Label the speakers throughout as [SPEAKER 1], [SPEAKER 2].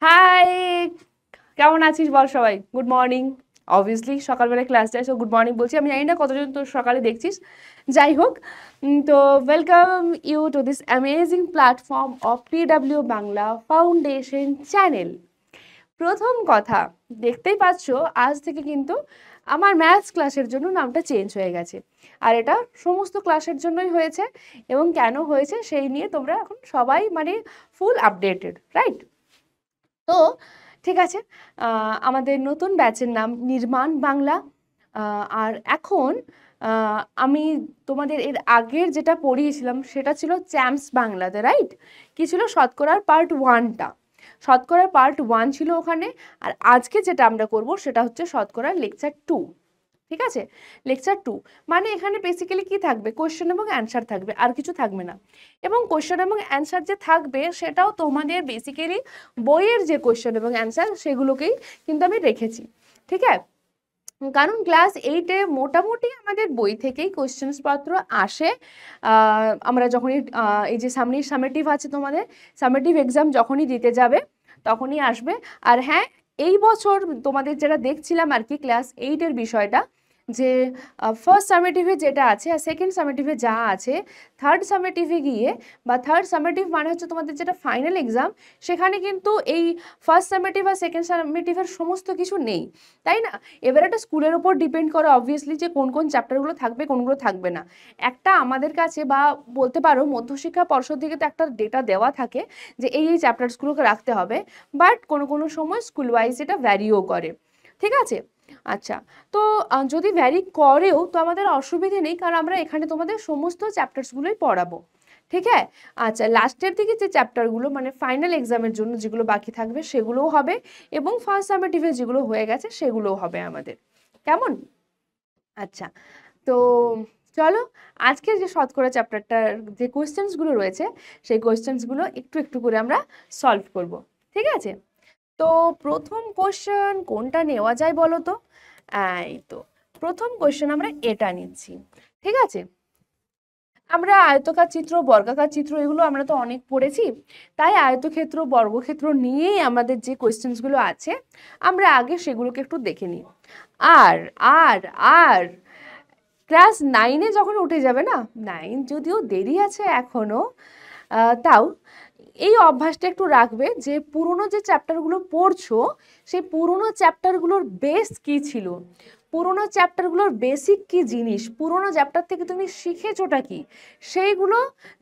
[SPEAKER 1] High, কেমন আছিস বল সবাই? Good morning. অবভিয়াসলি সকালবেলা ক্লাস যায়, সো গুড মর্নিং বলছি। আমি জানি না কতজন তো সকালে দেখছিস, যাই হোক। তো welcome you to this amazing platform of PW Bangla foundation channel. প্রথম কথা, দেখতেই পাচ্ছ আজ থেকে কিন্তু আমার ম্যাথস ক্লাসের জন্য নামটা চেঞ্জ হয়ে গেছে। আর এটা সমস্ত ক্লাসের জন্যই হয়েছে, এবং কেন হয়েছে সেই নিয়ে তোমরা এখন সবাই মানে ফুল আপডেটেড, রাইট? তো ঠিক আছে, আমাদের নতুন ব্যাচের নাম নির্মাণ বাংলা। আর এখন আমি তোমাদের এর আগের যেটা পড়িয়েছিলাম সেটা ছিল চ্যাম্পস বাংলাতে, রাইট? কি ছিল? শতকরার পার্ট ওয়ানটা, শতকরার পার্ট ওয়ান ছিল ওখানে। আর আজকে যেটা আমরা করব সেটা হচ্ছে শতকরার লেকচার টু। ঠিক আছে, লেকচার টু মানে এখানে বেসিক্যালি কি থাকবে? কোয়েশ্চেন এবং অ্যান্সার থাকবে, আর কিছু থাকবে না। এবং কোয়েশ্চেন এবং অ্যান্সার যে থাকবে সেটাও তোমাদের বেসিক্যালি বইয়ের যে কোয়েশ্চেন এবং অ্যান্সার সেগুলোকেই কিন্তু আমি রেখেছি। ঠিক আছে, কারণ ক্লাস এইটে মোটামুটি আমাদের বই থেকেই কোয়েশ্চেন্স পত্র আসে। আমরা যখনই এই যে সামনেই সামেটিভ আছে, তোমাদের সামেটিভ এক্সাম যখনই দিতে যাবে তখনই আসবে। আর হ্যাঁ, এই বছর তোমাদের যেটা দেখছিলাম আর কি ক্লাস এইটের বিষয়টা, যে ফার্স্ট সামেটিভে যেটা আছে আর সেকেন্ড সামেটিভে যা আছে, থার্ড সামেটিভে গিয়ে বা থার্ড সামেটিভ মানে হচ্ছে তোমাদের যেটা ফাইনাল এক্সাম, সেখানে কিন্তু এই ফার্স্ট সামেটিভ আর সেকেন্ড সামেটিভের সমস্ত কিছু নেই, তাই না? এবার একটা স্কুলের উপর ডিপেন্ড করে অবভিয়াসলি যে কোন কোন চ্যাপ্টারগুলো থাকবে কোনগুলো থাকবে না। একটা আমাদের কাছে বা বলতে পারো মধ্যশিক্ষা পর্ষদ থেকে তো একটা ডেটা দেওয়া থাকে যে এই চ্যাপ্টারসগুলোকে রাখতে হবে, বাট কোনো কোনো সময় স্কুল ওয়াইজ এটা ভ্যারিও করে। ঠিক আছে, আচ্ছা। তো যদি ভ্যারি করেও তো আমাদের অসুবিধে নেই, কারণ আমরা এখানে তোমাদের সমস্ত চ্যাপ্টারসগুলোই পড়াবো। ঠিক আছে, আচ্ছা। লাস্টের দিকে যে চ্যাপ্টারগুলো মানে ফাইনাল এক্সামের জন্য যেগুলো বাকি থাকবে সেগুলোও হবে, এবং ফার্স্ট সামেটিভে যেগুলো হয়ে গেছে সেগুলোও হবে আমাদের। কেমন? আচ্ছা, তো চলো আজকে যে শতকরা চ্যাপ্টারটার যে কোয়েশ্চেন্সগুলো রয়েছে সেই কোয়েশ্চেন্সগুলো একটু একটু করে আমরা সলভ করব। ঠিক আছে, তো প্রথম কোয়েশ্চেন কোনটা নেওয়া যায় বলো তো? এই তো প্রথম কোয়েশ্চেন আমরা এটা নিচ্ছি। ঠিক আছে, আমরা আয়তকার চিত্র, বর্গাকার চিত্র এগুলো আমরা তো অনেক পড়েছি, তাই আয়তক্ষেত্র বর্গক্ষেত্র নিয়েই আমাদের যে কোয়েশ্চেন্সগুলো আছে আমরা আগে সেগুলোকে একটু দেখে নিই। আর আর আর ক্লাস নাইনে যখন উঠে যাবে না, নাইন যদিও দেরি আছে এখনো, তাও এই অভ্যাসটা একটু রাখবে যে পুরনো যে চ্যাপ্টারগুলো পড়ছো সেই পুরনো চ্যাপ্টারগুলোর বেস কি ছিল, পুরনো চ্যাপ্টারগুলোর বেসিক কি জিনিস, পুরনো চ্যাপ্টার থেকে তুমি শিখেছোটা কি, সেইগুলো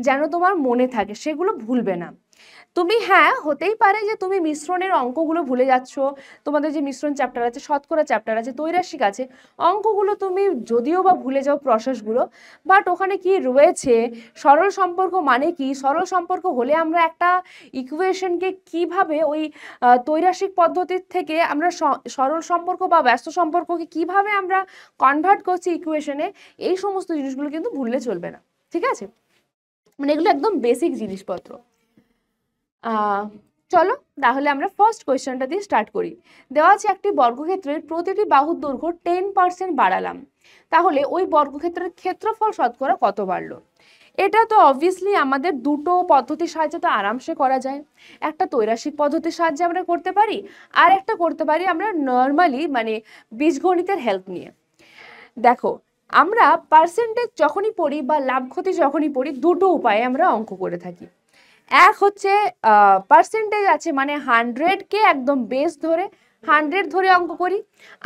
[SPEAKER 1] যেন তোমার মনে থাকে, সেগুলো ভুলবে না তুমি। হ্যাঁ, হতেই পারে যে তুমি মিশ্রণের অঙ্কগুলো ভুলে যাচ্ছ, তোমাদের যে মিশ্রণ চ্যাপ্টার আছে, শতকরা চ্যাপ্টার আছে, তৈরাসিক আছে, অঙ্কগুলো তুমি যদিও বা ভুলে যাও প্রসেসগুলো, বাট ওখানে কি রয়েছে, সরল সম্পর্ক মানে কি, সরল সম্পর্ক হলে আমরা একটা ইকুয়েশনকে কিভাবে ওই তৈরাসিক পদ্ধতির থেকে আমরা সরল সম্পর্ক বা ব্যস্ত সম্পর্ককে কিভাবে আমরা কনভার্ট করছি ইকুয়েশনে, এই সমস্ত জিনিসগুলো কিন্তু ভুললে চলবে না। ঠিক আছে, মানে এগুলো একদম বেসিক জিনিসপত্র। চলো তাহলে আমরা ফার্স্ট কোয়েশ্চেনটা দিয়ে স্টার্ট করি। দেওয়া আছে একটি বর্গক্ষেত্রের প্রতিটি বাহুর দৈর্ঘ্য 10% বাড়ালাম, তাহলে ওই বর্গক্ষেত্রের ক্ষেত্রফল শতকরা কত বাড়লো? এটা তো অবভিয়াসলি আমাদের দুটো পদ্ধতির সাহায্যে তো আরামসে করা যায়। একটা তৈরাসিক পদ্ধতির সাহায্যে আমরা করতে পারি, আর একটা করতে পারি আমরা নর্মালি মানে বীজগণিতের হেল্প নিয়ে। দেখো, আমরা পার্সেন্টেজ যখনই পড়ি বা লাভ ক্ষতি যখনই পড়ি দুটো উপায়ে আমরা অঙ্ক করে থাকি। এক হচ্ছে পার্সেন্টেজ আছে মানে 100কে একদম বেস ধরে 100 ধরে অঙ্ক করি,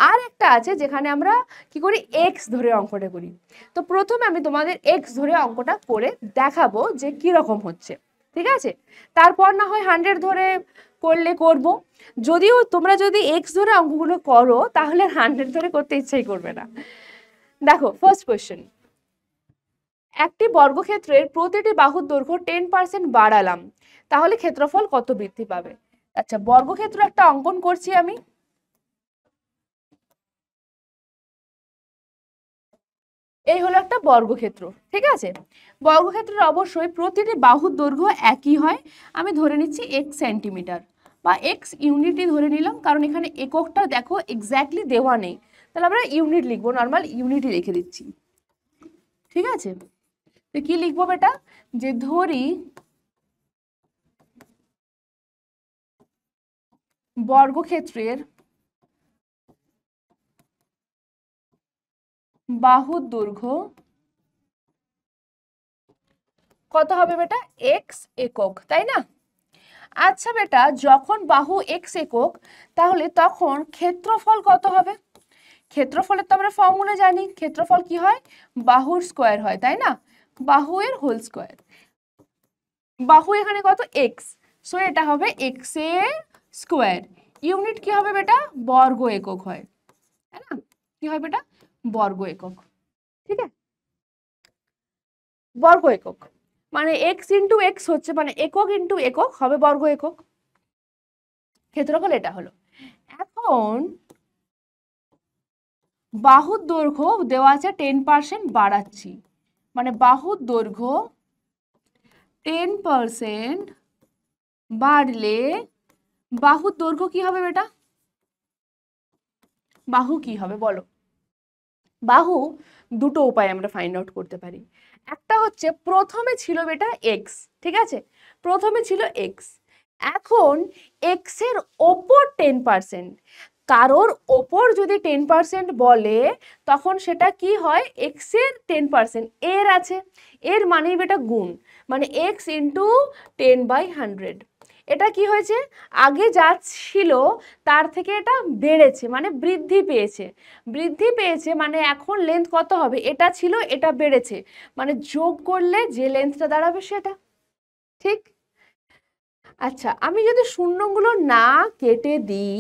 [SPEAKER 1] আর একটা আছে যেখানে আমরা কি করি, এক্স ধরে অঙ্কটা করি। তো প্রথমে আমি তোমাদের এক্স ধরে অঙ্কটা করে দেখাবো যে কি রকম হচ্ছে। ঠিক আছে, তারপর না হয় 100 ধরে করলে করব, যদিও তোমরা যদি এক্স ধরে অঙ্কগুলো করো তাহলে 100 ধরে করতে ইচ্ছাই করবে না। দেখো ফার্স্ট কোয়েশ্চেন, একটি বর্গক্ষেত্রের প্রতিটি বাহুর দৈর্ঘ্য 10% বাড়ালাম, তাহলে ক্ষেত্রফল কত বৃদ্ধি পাবে? আচ্ছা, বর্গক্ষেত্র একটা অঙ্কন করছি আমি। এই হলো একটা বর্গক্ষেত্র। ঠিক আছে, বর্গক্ষেত্রের অবশ্যই প্রতিটি বাহুর দৈর্ঘ্য একই হয়। আমি ধরে নিচ্ছি এক্স সেন্টিমিটার বা এক্স ইউনিটই ধরে নিলাম, কারণ এখানে এককটা দেখো এক্স্যাক্টলি দেওয়া নেই, তাহলে আমরা ইউনিট লিখবো, নর্মাল ইউনিটই রেখে দিচ্ছি। ঠিক আছে, তো কি লিখবো বেটা, যে ধরি বর্গক্ষেত্রের বাহুর দৈর্ঘ্য কত হবে বেটা? এক্স একক, তাই না? আচ্ছা বেটা, যখন বাহু এক্স একক, তাহলে তখন ক্ষেত্রফল কত হবে? ক্ষেত্রফলের তো আমরা ফর্মুলা জানি, ক্ষেত্রফল কি হয়? বাহুর স্কোয়ার হয়, তাই না? বাহুর হোল স্কোয়ার। বাহু এখানে কত? এক্স, সো এটা হবে এক্স এর স্কোয়ার। ইউনিট কি হবে বেটা? বর্গ একক হয়, তাই না? কি হয় বেটা? বর্গ একক। ঠিক আছে, বর্গ একক মানে এক্স ইন্টু এক্স হচ্ছে, মানে একক ইন্টু একক হবে বর্গ একক। ক্ষেত্রফল এটা হলো। এখন বাহুর দৈর্ঘ্য দেওয়া আছে 10% বাড়াচ্ছি, মানে বাহুর দৈর্ঘ্য 10% বাড়লে বাহুর দৈর্ঘ্য কি হবে বেটা? বাহু কি হবে বলো? বাহু দুটো উপায়ে আমরা ফাইন্ড আউট করতে পারি। একটা হচ্ছে প্রথমে ছিল বেটা এক্স, ঠিক আছে? প্রথমে ছিল এক্স, এখন এক্স এর ওপর 10%, কারোর ওপর যদি 10% বলে তখন সেটা কি হয়? এক্স এর 10% এর আছে, এর মানেই বেটা গুণ, মানে এক্স ইন্টু 10/100। এটা কি হয়েছে? আগে যা ছিল তার থেকে এটা বেড়েছে, মানে বৃদ্ধি পেয়েছে। বৃদ্ধি পেয়েছে মানে এখন লেন্থ কত হবে? এটা ছিল, এটা বেড়েছে, মানে যোগ করলে যে লেন্থটা দাঁড়াবে সেটা। ঠিক? আচ্ছা, আমি যদি শূন্যগুলো না কেটে দিই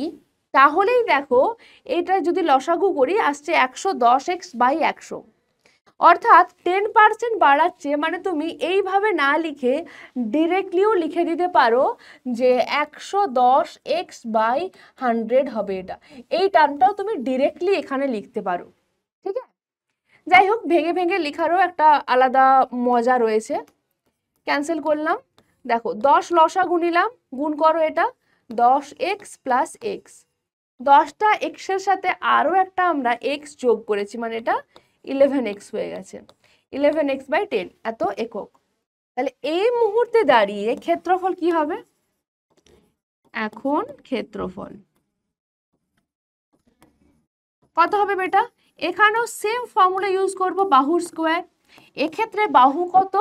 [SPEAKER 1] তাহলেই দেখো, এটা যদি লসাগু করি আসছে 110x/100, অর্থাৎ 10% বাড়াচ্ছে, মানে তুমি এইভাবে না লিখে ডিরেক্টলিও লিখে দিতে পারো যে 110x/100 হবে এটা। এই টার্মটাও তুমি ডিরেক্টলি এখানে লিখতে পারো। ঠিক আছে, যাই হোক, ভেঙে ভেঙে লেখারও একটা আলাদা মজা রয়েছে। ক্যান্সেল করলাম, দেখো 10 লসাগু নিলাম, গুণ করো এটা 10x + x, 10টা এক্সের সাথে আরও একটা আমরা এক্স যোগ করেছি, মানে এটা 11x হয়ে গেছে, 11x/10 এত একক। তাহলে এই মুহূর্তে দাঁড়িয়ে ক্ষেত্রফল কি হবে? এখন ক্ষেত্রফল কত হবে বেটা? এখানেও সেম ফর্মুলা ইউজ করব, বাহুর স্কোয়ার। এক্ষেত্রে বাহু কত?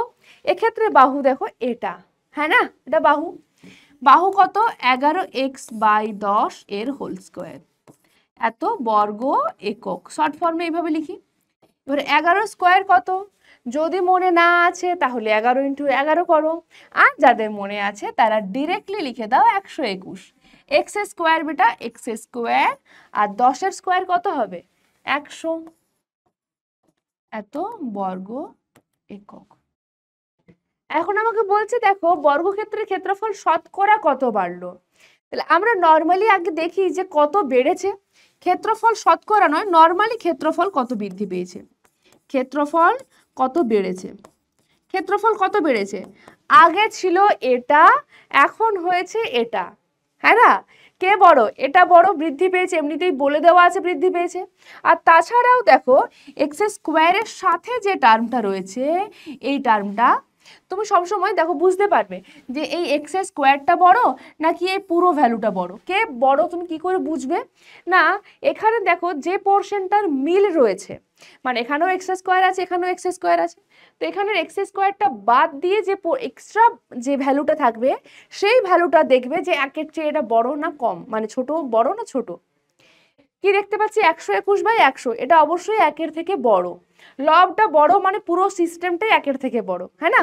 [SPEAKER 1] এক্ষেত্রে বাহু দেখো এটা, হ্যাঁ না, এটা বাহু। বাহু কত? 11x/10 এর হোল স্কোয়ার, এত বর্গ একক। শর্ট ফর্মে এইভাবে লিখি। এবার 11 স্কোয়ার কত? যদি মনে না আছে তাহলে 11 × 11 করো, আর যাদের মনে আছে তারা ডিরেক্টলি লিখে দাও 121। এক্স স্কোয়ার বেটা, এক্স স্কোয়ার, আর 10-এর স্কোয়ার কত হবে? 100, এত বর্গ একক। এখন আমাকে বলছে দেখো বর্গক্ষেত্রের ক্ষেত্রফল শতকরা কত বাড়লো। তাহলে আমরা নর্মালি আগে দেখি যে কত বেড়েছে। ক্ষেত্রফল শতকরা নয়, নর্মালি ক্ষেত্রফল কত বৃদ্ধি পেয়েছে, ক্ষেত্রফল কত বেড়েছে। ক্ষেত্রফল কত বেড়েছে? আগে ছিল এটা, এখন হয়েছে এটা, হ্যাঁ না? কে বড়? এটা বড়, বৃদ্ধি পেয়েছে, এমনিতেই বলে দেওয়া আছে বৃদ্ধি পেয়েছে। আর তাছাড়াও দেখো এক্স স্কোয়ারের সাথে যে টার্মটা রয়েছে, এই টার্মটা তুমি সবসময় দেখো বুঝতে পারবে যে এই এক্স স্কোয়ারটা বড় নাকি এই পুরো ভ্যালুটা বড়। কে বড় তুমি কি করে বুঝবে? না, এখানে দেখো যে পোর্শনটার মিল রয়েছে, মানে এখানেও এক্স স্কোয়ার আছে, এখানেও এক্স স্কোয়ার আছে, তো এখানের এক্স স্কোয়ারটা বাদ দিয়ে যে এক্সট্রা যে ভ্যালুটা থাকবে সেই ভ্যালুটা দেখবে যে একের চেয়ে এটা বড় না কম, মানে ছোট, বড় না ছোট। কি দেখতে পাচ্ছি? 121/100, এটা অবশ্যই একের থেকে বড়। লবটা বড় মানে পুরো সিস্টেমটাই একের থেকে বড়, হ্যাঁ না?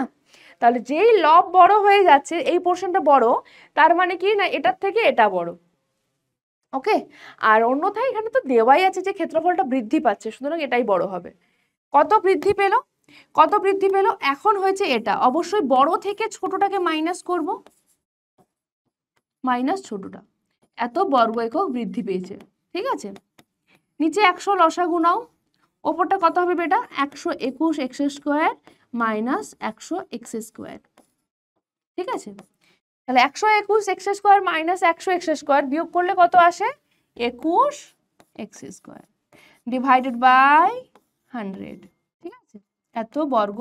[SPEAKER 1] তাহলে যেই লব বড় হয়ে যাচ্ছে, এই পোর্শনটা বড়, তার মানে কি না এটার থেকে এটা বড়। ওকে, আর অন্যথায় এখানে তো দেওয়াই আছে যে ক্ষেত্রফলটা বৃদ্ধি পাচ্ছে, সুতরাং এটাই বড় হবে। কত বৃদ্ধি পেল? কত বৃদ্ধি পেল? এখন হয়েছে এটা, অবশ্যই বড় থেকে ছোটটাকে মাইনাস করব, মাইনাস ছোটটা, এত বর্গ একক বৃদ্ধি পেয়েছে। ঠিক আছে, নিচে 100 লসাগু নাও, ওপরটা কত হবে বেটা? 121x² minus 100x²। ঠিক আছে, তাহলে 121x² মাইনাস 100x² বিয়োগ করলে কত আসে? 21x² divided by 100। ঠিক আছে, এত বর্গ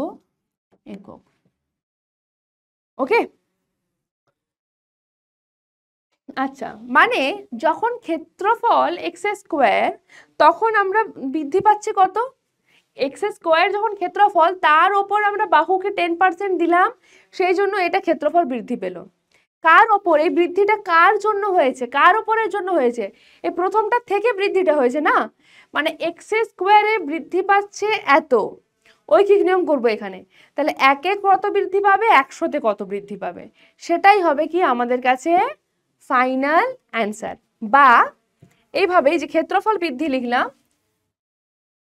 [SPEAKER 1] একক। ওকে, আচ্ছা, মানে যখন ক্ষেত্রফল এক্স স্কোয়ার তখন আমরা বৃদ্ধি পাচ্ছি কত, এক্স স্কোয়ার যখন ক্ষেত্রফল তার ওপর আমরা বাহুকে 10% দিলাম, সেই জন্য এটা ক্ষেত্রফল বৃদ্ধি পেল। কার ওপর এই বৃদ্ধিটা কার জন্য হয়েছে, কার ওপরের জন্য হয়েছে, এই প্রথমটা থেকে বৃদ্ধিটা হয়েছে না, মানে এক্স স্কোয়ারে বৃদ্ধি পাচ্ছে এত, ঐকিক নিয়ম করবো এখানে, তাহলে একে কত বৃদ্ধি পাবে, 100-তে কত বৃদ্ধি পাবে, সেটাই হবে কি আমাদের কাছে ফাইনাল অ্যান্সার। বা এইভাবে যে ক্ষেত্রফল বৃদ্ধি লিখলাম,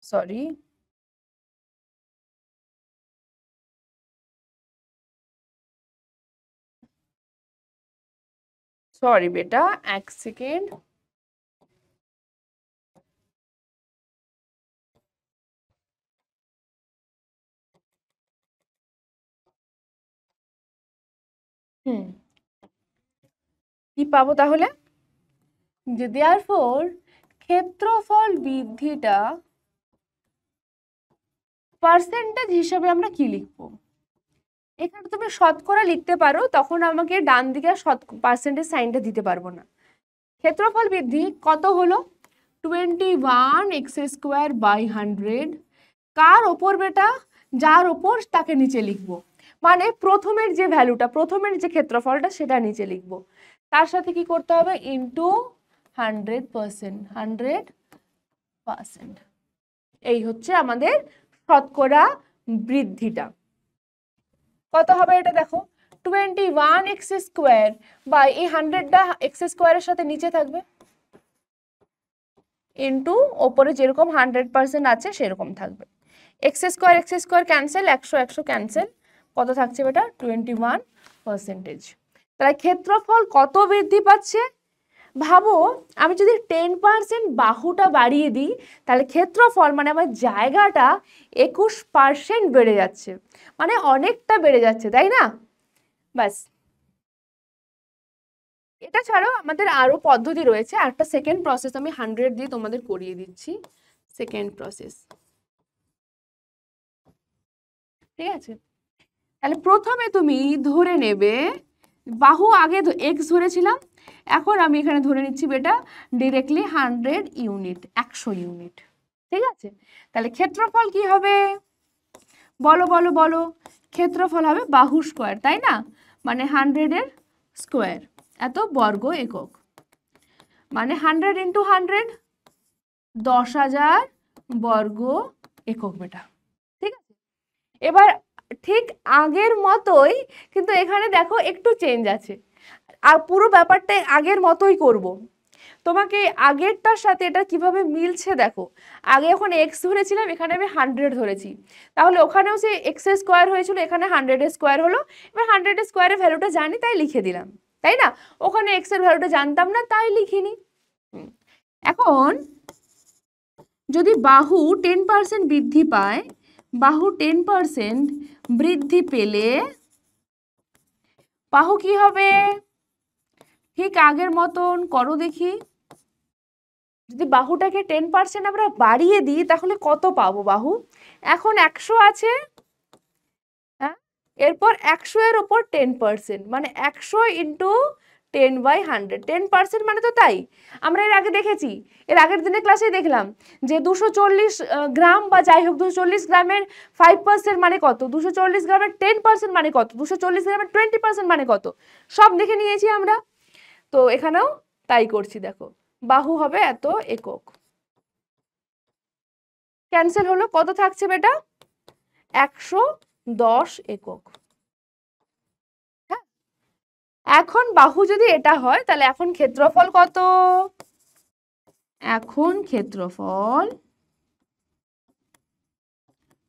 [SPEAKER 1] সরি সরি বেটা, এক সেকেন্ড, কি পাবো তাহলে, যে দেয়ারফর ক্ষেত্রফল বৃদ্ধিটা পার্সেন্টেজ হিসেবে আমরা কি লিখবো, এখানে তুমি শতকরা লিখতে পারো, তখন আমাকে ডান দিকে পার্সেন্টেজ সাইনটা দিতে পারবো না। ক্ষেত্রফল বৃদ্ধি কত হলো, 21x²/100, কার ওপর বেটা, যার ওপর তাকে নিচে লিখবো, মানে প্রথমের যে ভ্যালুটা, প্রথমের যে ক্ষেত্রফলটা সেটা নিচে লিখবো, তার সাথে কি করতে হবে ইন্টু 100%, 100%। এই হচ্ছে আমাদের শতকরা বৃদ্ধিটা। কত হবে এটা দেখো, 21x² বা এই 100টা x² সাথে নিচে থাকবে, ইন্টু ওপরে যেরকম 100% আছে সেরকম থাকবে, x² ক্যান্সেল, 100 ক্যান্সেল, কত থাকছে বেটা 21%। তাহলে ক্ষেত্রফল কত বৃদ্ধি পাচ্ছে, ভাবো আমি যদি 10% বাহুটা বাড়িয়ে দিই তাহলে ক্ষেত্রফল মানে আমার জায়গাটা 21% বেড়ে যাচ্ছে, মানে অনেকটা বেড়ে যাচ্ছে, তাই না? ব্যাস, এটা ছাড়াও আমাদের আরো পদ্ধতি রয়েছে, একটা সেকেন্ড প্রসেস আমি 100 দিয়ে তোমাদের করিয়ে দিচ্ছি, সেকেন্ড প্রসেস, ঠিক আছে? তাহলে প্রথমে তুমি ধরে নেবে বাহু, আগে এক্স ধরেছিলাম, এখন আমি এখানে ধরে নিচ্ছি বেটা ডিরেক্টলি 100 ইউনিট, 100 ইউনিট, ঠিক আছে? তাহলে ক্ষেত্রফল কি হবে বলো বলো বলো, ক্ষেত্রফল হবে বাহু স্কোয়ার, তাই না, মানে 100-এর স্কোয়ার, এত বর্গ একক, মানে 100 ইন্টু 100, 10,000 বর্গ একক বেটা, ঠিক আছে? এবার ঠিক আগের মতোই, কিন্তু এখানে দেখো একটু চেঞ্জ আছে, আর পুরো ব্যাপারটা আগের মতোই করব। তোমাকে আগেরটার সাথে এটা কিভাবে মিলছে দেখো, আগে যখন এক্স ধরেছিলাম এখানে আমি 100 ধরেছি, তাহলে ওখানেও সে এক্স স্কোয়ার হয়েছিল, এখানে 100 স্কোয়ার হলো, এবার 100 স্কোয়ারের ভ্যালুটা জানি তাই লিখে দিলাম, তাই না? ওখানে এক্স এর ভ্যালুটা জানতাম না তাই লিখিনি। এখন যদি বাহু 10% বৃদ্ধি পায়, বাহু 10% বৃদ্ধি পেলে বাহু কি হবে, ঠিক আগের মতন করো দেখি, যদি বাহুটাকে 10% আমরা বাড়িয়ে দিই তাহলে কত পাবো বাহু, এখন 100 আছে, হ্যাঁ, এরপর 100 এর ওপর 10%, মানে 100 ইন্টু 10/100, 10% মানে তো তাই, আমরা এর আগে দেখেছি, এর আগের দিনের ক্লাসে দেখলাম যে 240 গ্রাম বা যাই হোক 240 গ্রামের 5% মানে কত, 240 গ্রামের 10% মানে কত, 240 গ্রামের 20% মানে কত, সব দেখে নিয়েছি আমরা, তো এখানেও তাই করছি, দেখো বাহু হবে এত একক, ক্যান্সেল হলো, কত থাকছে বেটা 110 একক। হ্যাঁ, এখন বাহু যদি এটা হয় তাহলে এখন ক্ষেত্রফল কত, এখন ক্ষেত্রফল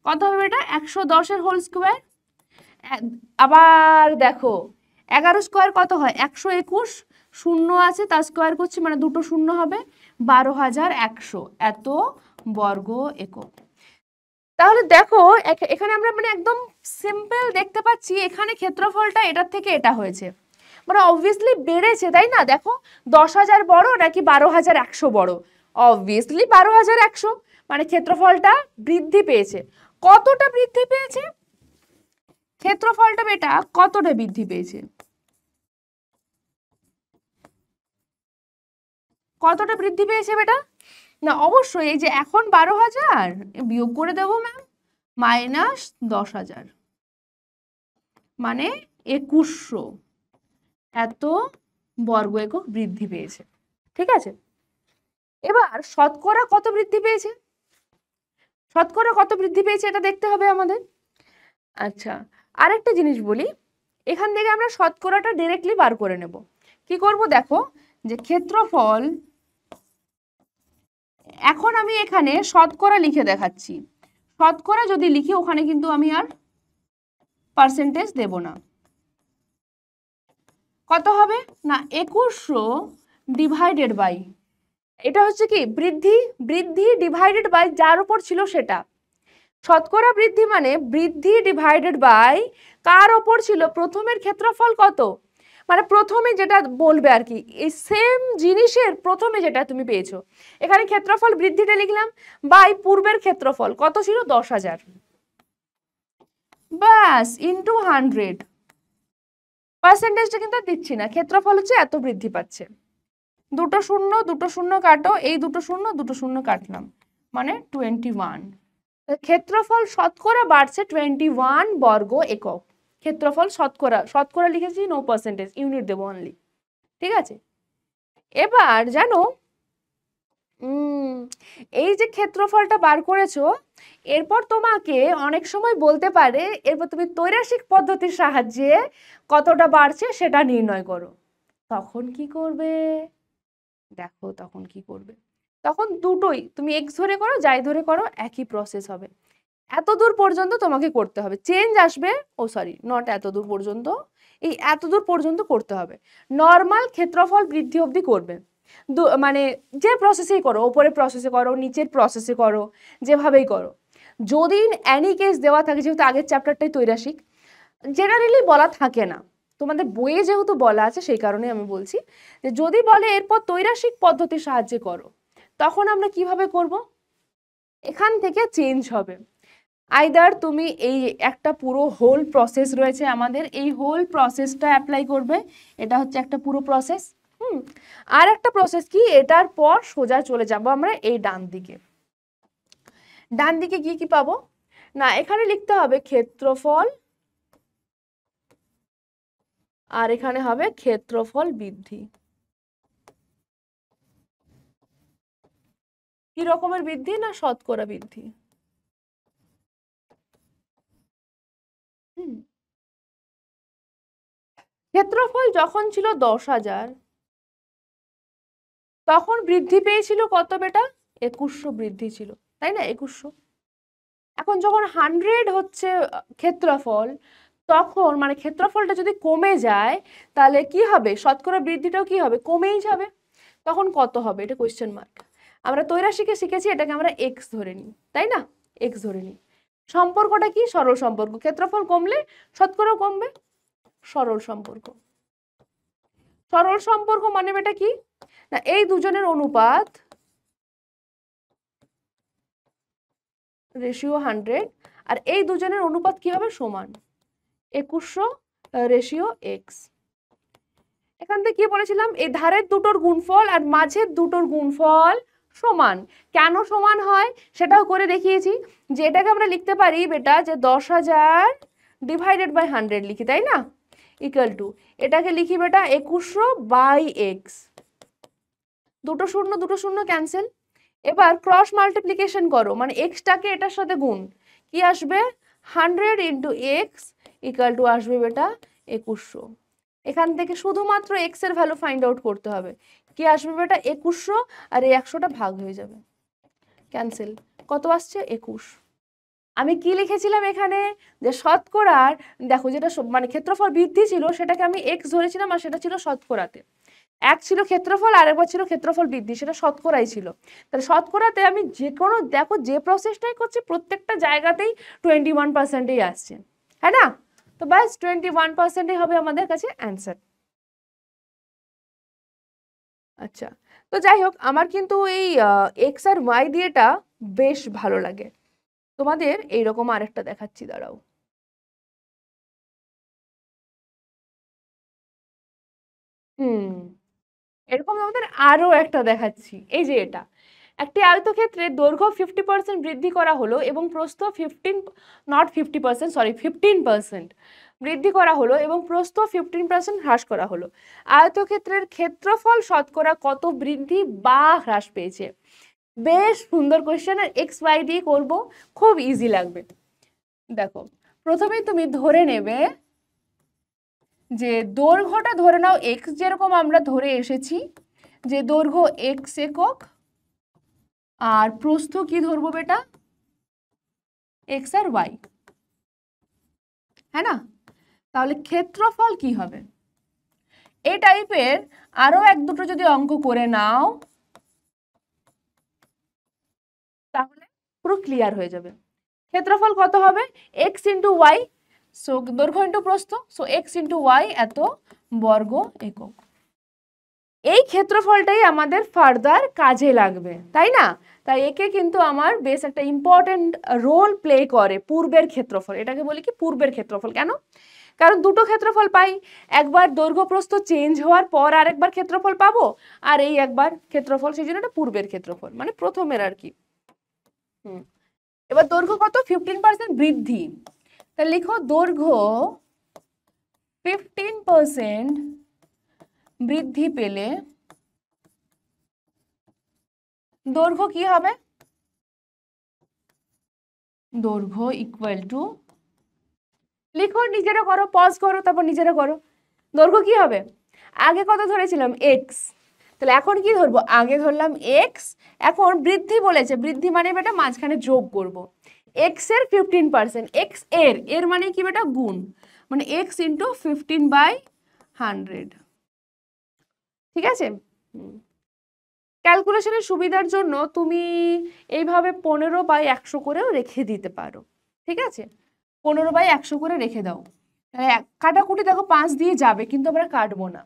[SPEAKER 1] কত হবে এটা 110 হোল স্কোয়ার, আবার দেখো 11 স্কোয়ার কত হয় 121, শূন্য আছে তার স্কোয়ার করছি মানে দুটো শূন্য হবে, 12,100 এত বর্গ একক। তাহলে দেখো এখানে আমরা মানে একদম সিম্পল দেখতে পাচ্ছি, এখানে ক্ষেত্রফলটা এটার থেকে এটা হয়েছে, মানে অবভিয়াসলি বেড়েছে, তাই না? দেখো 10,000 বড় নাকি 12,100 বড়, অবভিয়াসলি 12,100, মানে ক্ষেত্রফলটা বৃদ্ধি পেয়েছে, কতটা বৃদ্ধি পেয়েছে, ক্ষেত্রফলটা বেটা কতটা বৃদ্ধি পেয়েছে, কতটা বৃদ্ধি পেয়েছে বেটা? না অবশ্যই এই যে এখন 12,000 বিয়োগ করে দেবো ম্যাম, -10,000 মানে 2100 এত বর্গ একক বৃদ্ধি পেয়েছে। ঠিক আছে, এবার শতকরা কত বৃদ্ধি পেয়েছে, শতকরা কত বৃদ্ধি পেয়েছে এটা দেখতে হবে আমাদের। আচ্ছা, আরেকটা জিনিস বলি, এখান থেকে আমরা শতকরাটা ডিরেক্টলি বার করে নেব। কি করব দেখো, যে ক্ষেত্রফল, এখন আমি এখানে শতকরা লিখে দেখাচ্ছি। শতকরা যদি লিখি ওখানে কিন্তু আমি আর পার্সেন্টেজ দেব না। কত হবে না 2100 ডিভাইডেড বাই, এটা হচ্ছে কি বৃদ্ধি, বৃদ্ধি ডিভাইডেড বাই যার উপর ছিল সেটা। শতকরা বৃদ্ধি মানে বৃদ্ধি ডিভাইডেড বাই কার ওপর ছিল, প্রথমের ক্ষেত্রফল কত, মানে প্রথমে যেটা বলবে আর কি, এই সেম জিনিসের প্রথমে যেটা তুমি পেয়েছো, এখানে ক্ষেত্রফল বৃদ্ধিটা লিখলাম বাই পূর্বের ক্ষেত্রফল কত ছিল 10,000, ব্যাস ইন্টু 100। পার্সেন্টেজটা কিন্তু দিচ্ছি না, ক্ষেত্রফল হচ্ছে এত বৃদ্ধি পাচ্ছে। দুটো শূন্য কাটো, এই দুটো শূন্য কাটলাম, মানে 21। ক্ষেত্রফল শতকরা বাড়ছে 21 বর্গ একক। ক্ষেত্রফল শতকরা, শতকরা লিখেছি নো পার্সেন্টেজ, ইউনিট দেবো অনলি। ঠিক আছে, এবার জানো এই যে ক্ষেত্রফলটা বার করেছো, এরপর তোমাকে অনেক সময় বলতে পারে এরপর তুমি ত্রৈরাসিক পদ্ধতির সাহায্যে কতটা বাড়ছে সেটা নির্ণয় করো। তখন কি করবে দেখো, তখন কি করবে, তখন দুটোই তুমি এক্স ধরে করো যাই ধরে করো একই প্রসেস হবে। এত দূর পর্যন্ত তোমাকে করতে হবে, চেঞ্জ আসবে, ও সরি নট এত দূর পর্যন্ত, এই এত দূর পর্যন্ত করতে হবে। নর্মাল ক্ষেত্রফল বৃদ্ধি অবধি করবে, মানে যে প্রসেসেই করো, ওপরে প্রসেসে করো নিচের প্রসেসে করো, যেভাবেই করো। যদি অ্যানি কেস দেওয়া থাকে, যেহেতু আগের চ্যাপ্টারটাই ত্রৈরাসিক, জেনারেলি বলা থাকে না, তোমাদের বইয়ে যেহেতু বলা আছে সেই কারণে আমি বলছি, যে যদি বলে এরপর ত্রৈরাসিক পদ্ধতির সাহায্যে করো, তখন আমরা কিভাবে করব, এখান থেকে চেঞ্জ হবে। আইদার তুমি এই একটা পুরো হোল প্রসেস রয়েছে আমাদের, এই হোল প্রসেসটা অ্যাপ্লাই করবে, এটা হচ্ছে একটা পুরো প্রসেস। আর একটা প্রসেস কি, এটার পর সোজা চলে যাব আমরা এই ডান দিকে। ডান দিকে গিয়ে কি পাবো না, এখানে লিখতে হবে ক্ষেত্রফল, আর এখানে হবে ক্ষেত্রফল বৃদ্ধি। কি রকমের বৃদ্ধি না শতকরা বৃদ্ধি। ক্ষেত্রফল যখন ছিল 10,000 তখন বৃদ্ধি পেয়েছিল কত বেটা, 2100 বৃদ্ধি ছিল, তাই না 2100। এখন যখন 100 হচ্ছে ক্ষেত্রফল, তখন মানে ক্ষেত্রফলটা যদি কমে যায় তাহলে কি হবে, শতকরা বৃদ্ধিটাও কি হবে, কমেই যাবে। তখন কত হবে, এটা কোয়েশ্চেন মার্ক। আমরা ত্রৈরাসিকে শিখেছি এটাকে আমরা এক্স ধরে নিই, তাই না, এক্স ধরে নিই। সম্পর্কটা কি, সরল সম্পর্ক, ক্ষেত্রফল কমলে শতকরাও কমবে, সরল সম্পর্ক। সরল সম্পর্ক মানে এটা কি না, এই দুজনের অনুপাত রেশিও 100, আর এই দুজনের অনুপাত কি হবে সমান 2100 রেশিও এক্স। এখান থেকে কি বলেছিলাম, এই ধারের দুটোর গুণফল আর মাঝের দুটোর গুণফল সমান। কেন সমান হয় সেটাও করে দেখিয়েছি, যে এটাকে আমরা লিখতে পারি বেটা যে 10,000 ডিভাইডেড বাই 100 লিখি, তাই না, ইকুয়াল টু এটাকে লিখি বেটা 2100 বাই এক্স। দুটো শূন্য ক্যান্সেল। এবার ক্রস মাল্টিপ্লিকেশন করো, মানে এক্সটাকে এটার সাথে গুণ, কি আসবে 100 ইন্টু এক্স ইকুয়াল টু আসবে বেটা 2100। এখান থেকে শুধুমাত্র এক্স এর ভ্যালু ফাইন্ড আউট করতে হবে, কি আসবে বেটা 2100, আর এই 100টা ভাগ হয়ে যাবে, ক্যান্সেল, কত আসছে 21। আমি কি লিখেছিলাম এখানে, যে শতকরার, দেখো যেটা মানে ক্ষেত্রফল বৃদ্ধি ছিল সেটাকে আমি এক্স ধরেছিলাম, আর সেটা ছিল শতকরাতে। এক ছিল ক্ষেত্রফল আর একবার ছিল ক্ষেত্রফল বৃদ্ধি, সেটা শতকরাই ছিল। তাহলে শতকরাতে আমি যে কোনো দেখো যে প্রসেসটাই করছি প্রত্যেকটা জায়গাতেই 21%ই আসছে, হ্যাঁ না, তো ব্যাস 21%ই হবে আমাদের কাছে অ্যান্সার। আচ্ছা, তো যাই হোক আমার কিন্তু এই এক্স আর ওয়াই দিয়েটা বেশ ভালো লাগে। তোমাদের এইরকম আরেকটা দেখাচ্ছি, দাঁড়াও। হুম এরকম আমাদের আরো একটা দেখাচ্ছি, এই যে এটা একটি আয়তক্ষেত্রের দৈর্ঘ্য 50% বৃদ্ধি করা হলো এবং প্রস্থ 15% বৃদ্ধি করা হলো এবং প্রস্থ 15% হ্রাস করা হলো। আয়তক্ষেত্রের ক্ষেত্রফল শতকরা কত বৃদ্ধি বা হ্রাস পেয়েছে? বেশ সুন্দর কোয়েশ্চেন, আর এক্স ওয়াই দিয়ে করবো, খুব ইজি লাগবে। দেখো প্রথমেই তুমি ধরে নেবে যে দৈর্ঘ্যটা ধরে নাও এক্স, যেরকম আমরা ধরে এসেছি যে দৈর্ঘ্য এক্স একক, আর প্রস্থ কি ধরবো বেটা? এক্স আর ওয়াই, হ্যাঁ না? তাহলে ক্ষেত্রফল কি হবে? এই টাইপের আরো এক দুটো যদি অঙ্ক করে নাও তাহলে পুরো ক্লিয়ার হয়ে যাবে। ক্ষেত্রফল কত হবে? এক্স ইন্টু ওয়াই, সো দৈর্ঘ্য ইন্টু প্রস্থ, সো এক্স ইন্টু ওয়াই এত বর্গ একক। এই ক্ষেত্রফলটাই আমাদের ফার্দার কাজে লাগবে, তাই না? তাই একে কিন্তু আমার বেশ একটা ইম্পর্টেন্ট রোল প্লে করে পূর্বের ক্ষেত্রফল। এটাকে বলি কি পূর্বের ক্ষেত্রফল। কেন? কারণ দুটো ক্ষেত্রফল পাই, একবার দৈর্ঘ্য প্রস্থ চেঞ্জ হওয়ার পর আরেকবার ক্ষেত্রফল পাবো, আর এই একবার ক্ষেত্রফল, সেই জন্য এটা পূর্বের ক্ষেত্রফল, মানে প্রথমের আর কি। এবার দৈর্ঘ্য কত? 15% বৃদ্ধি। তাহলে লিখো দৈর্ঘ্য 15% বৃদ্ধি পেলে দৈর্ঘ্য কি হবে? দৈর্ঘ্য ইকুয়াল টু, লিখো, নিজেরা করো, পজ করো, তারপর নিজেরা করো। দৈর্ঘ্য কি হবে? আগে কত ধরেছিলাম? এক্স। তাহলে এখন কি ধরবো? আগে ধরলাম এক্স, এখন বৃদ্ধি বলেছে, বৃদ্ধি মানে বেটা মাঝখানে যোগ করব। এক্স এর 15%, এক্স এর মানে কি বেটা? গুণ, মানে এক্স ইন্টু 15/100। ঠিক আছে? ক্যালকুলেশনের সুবিধার জন্য তুমি এইভাবে 15/100 করেও রেখে দিতে পারো। ঠিক আছে? 15/100 করে রেখে দাও। কাটাকুটি দেখো 5 দিয়ে যাবে, কিন্তু আমরা কাটবো না।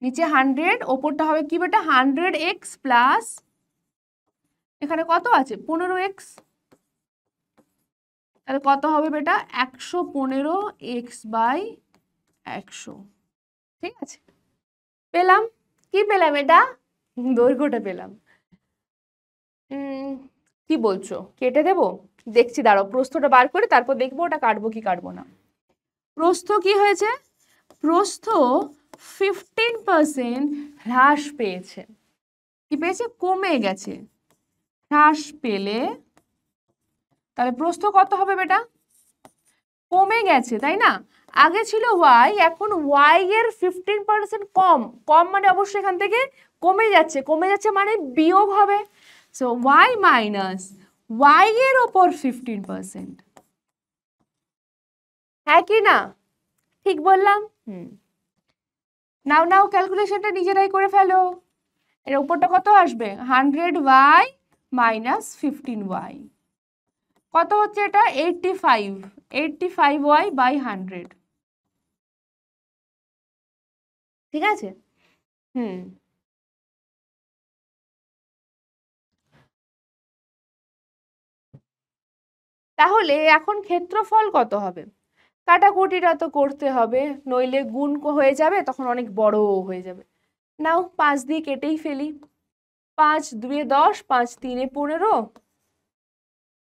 [SPEAKER 1] নিচে 100, ওপরটা হবে কি বেটা? 100x প্লাস এখানে কত আছে? 15x। তাহলে কত হবে বেটা? 115x/100। ঠিক আছে? পেলাম কি? পেলাম এটা, দৈর্ঘ্যটা পেলাম। কি বলছো, কেটে দেবো? দেখছি, দাঁড়াও, প্রস্থটা বার করে তারপর দেখবো ওটা কাটবো কি কাটবো না। প্রস্থ কি হয়েছে? প্রস্থ 15% হ্রাস পেয়েছে। কি পেয়েছে? কমে গেছে। হ্রাস পেলে তাহলে প্রস্থ কত হবে বেটা? কমে গেছে, তাই না? আগে ছিল ওয়াই, এখন ওয়াই এর 15% কম। কম মানে অবশ্যই এখান থেকে কমে যাচ্ছে, কমে যাচ্ছে মানে বিয়োগ হবে। সো ওয়াই মাইনাস ওয়াই এর ওপর 15%। হ্যাঁ কি না? ঠিক বললাম? নাও নাও, ক্যালকুলেশনটা নিজেরাই করে ফেলো। এর উপরটা কত আসবে? 100y minus 15y। কত হচ্ছে এটা? 85y/100। ঠিক আছে? তাহলে এখন ক্ষেত্রফল কত হবে? কাটাকুটিটা তো করতে হবে, নইলে গুণ হয়ে যাবে, তখন অনেক বড় হয়ে যাবে। নাও 5 দিয়ে কেটেই ফেলি। 5 2 10, 5 3 15,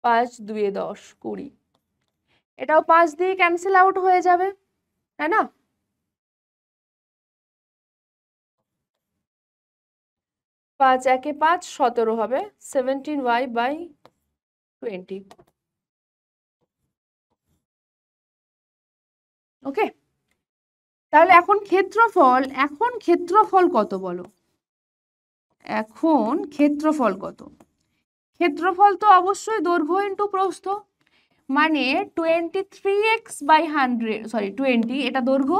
[SPEAKER 1] 5 2 10 20। এটাও 5 দিয়ে ক্যান্সেল আউট হয়ে যাবে, তাই না? 5 একে 5, 17 হবে, 17y/20। ওকে, তাহলে এখন ক্ষেত্রফল কত বলো? এখন ক্ষেত্রফল কত? ক্ষেত্রফল তো অবশ্যই দৈর্ঘ্য ইন্টু প্রস্থ, মানে 23x/100, এটা দৈর্ঘ্য,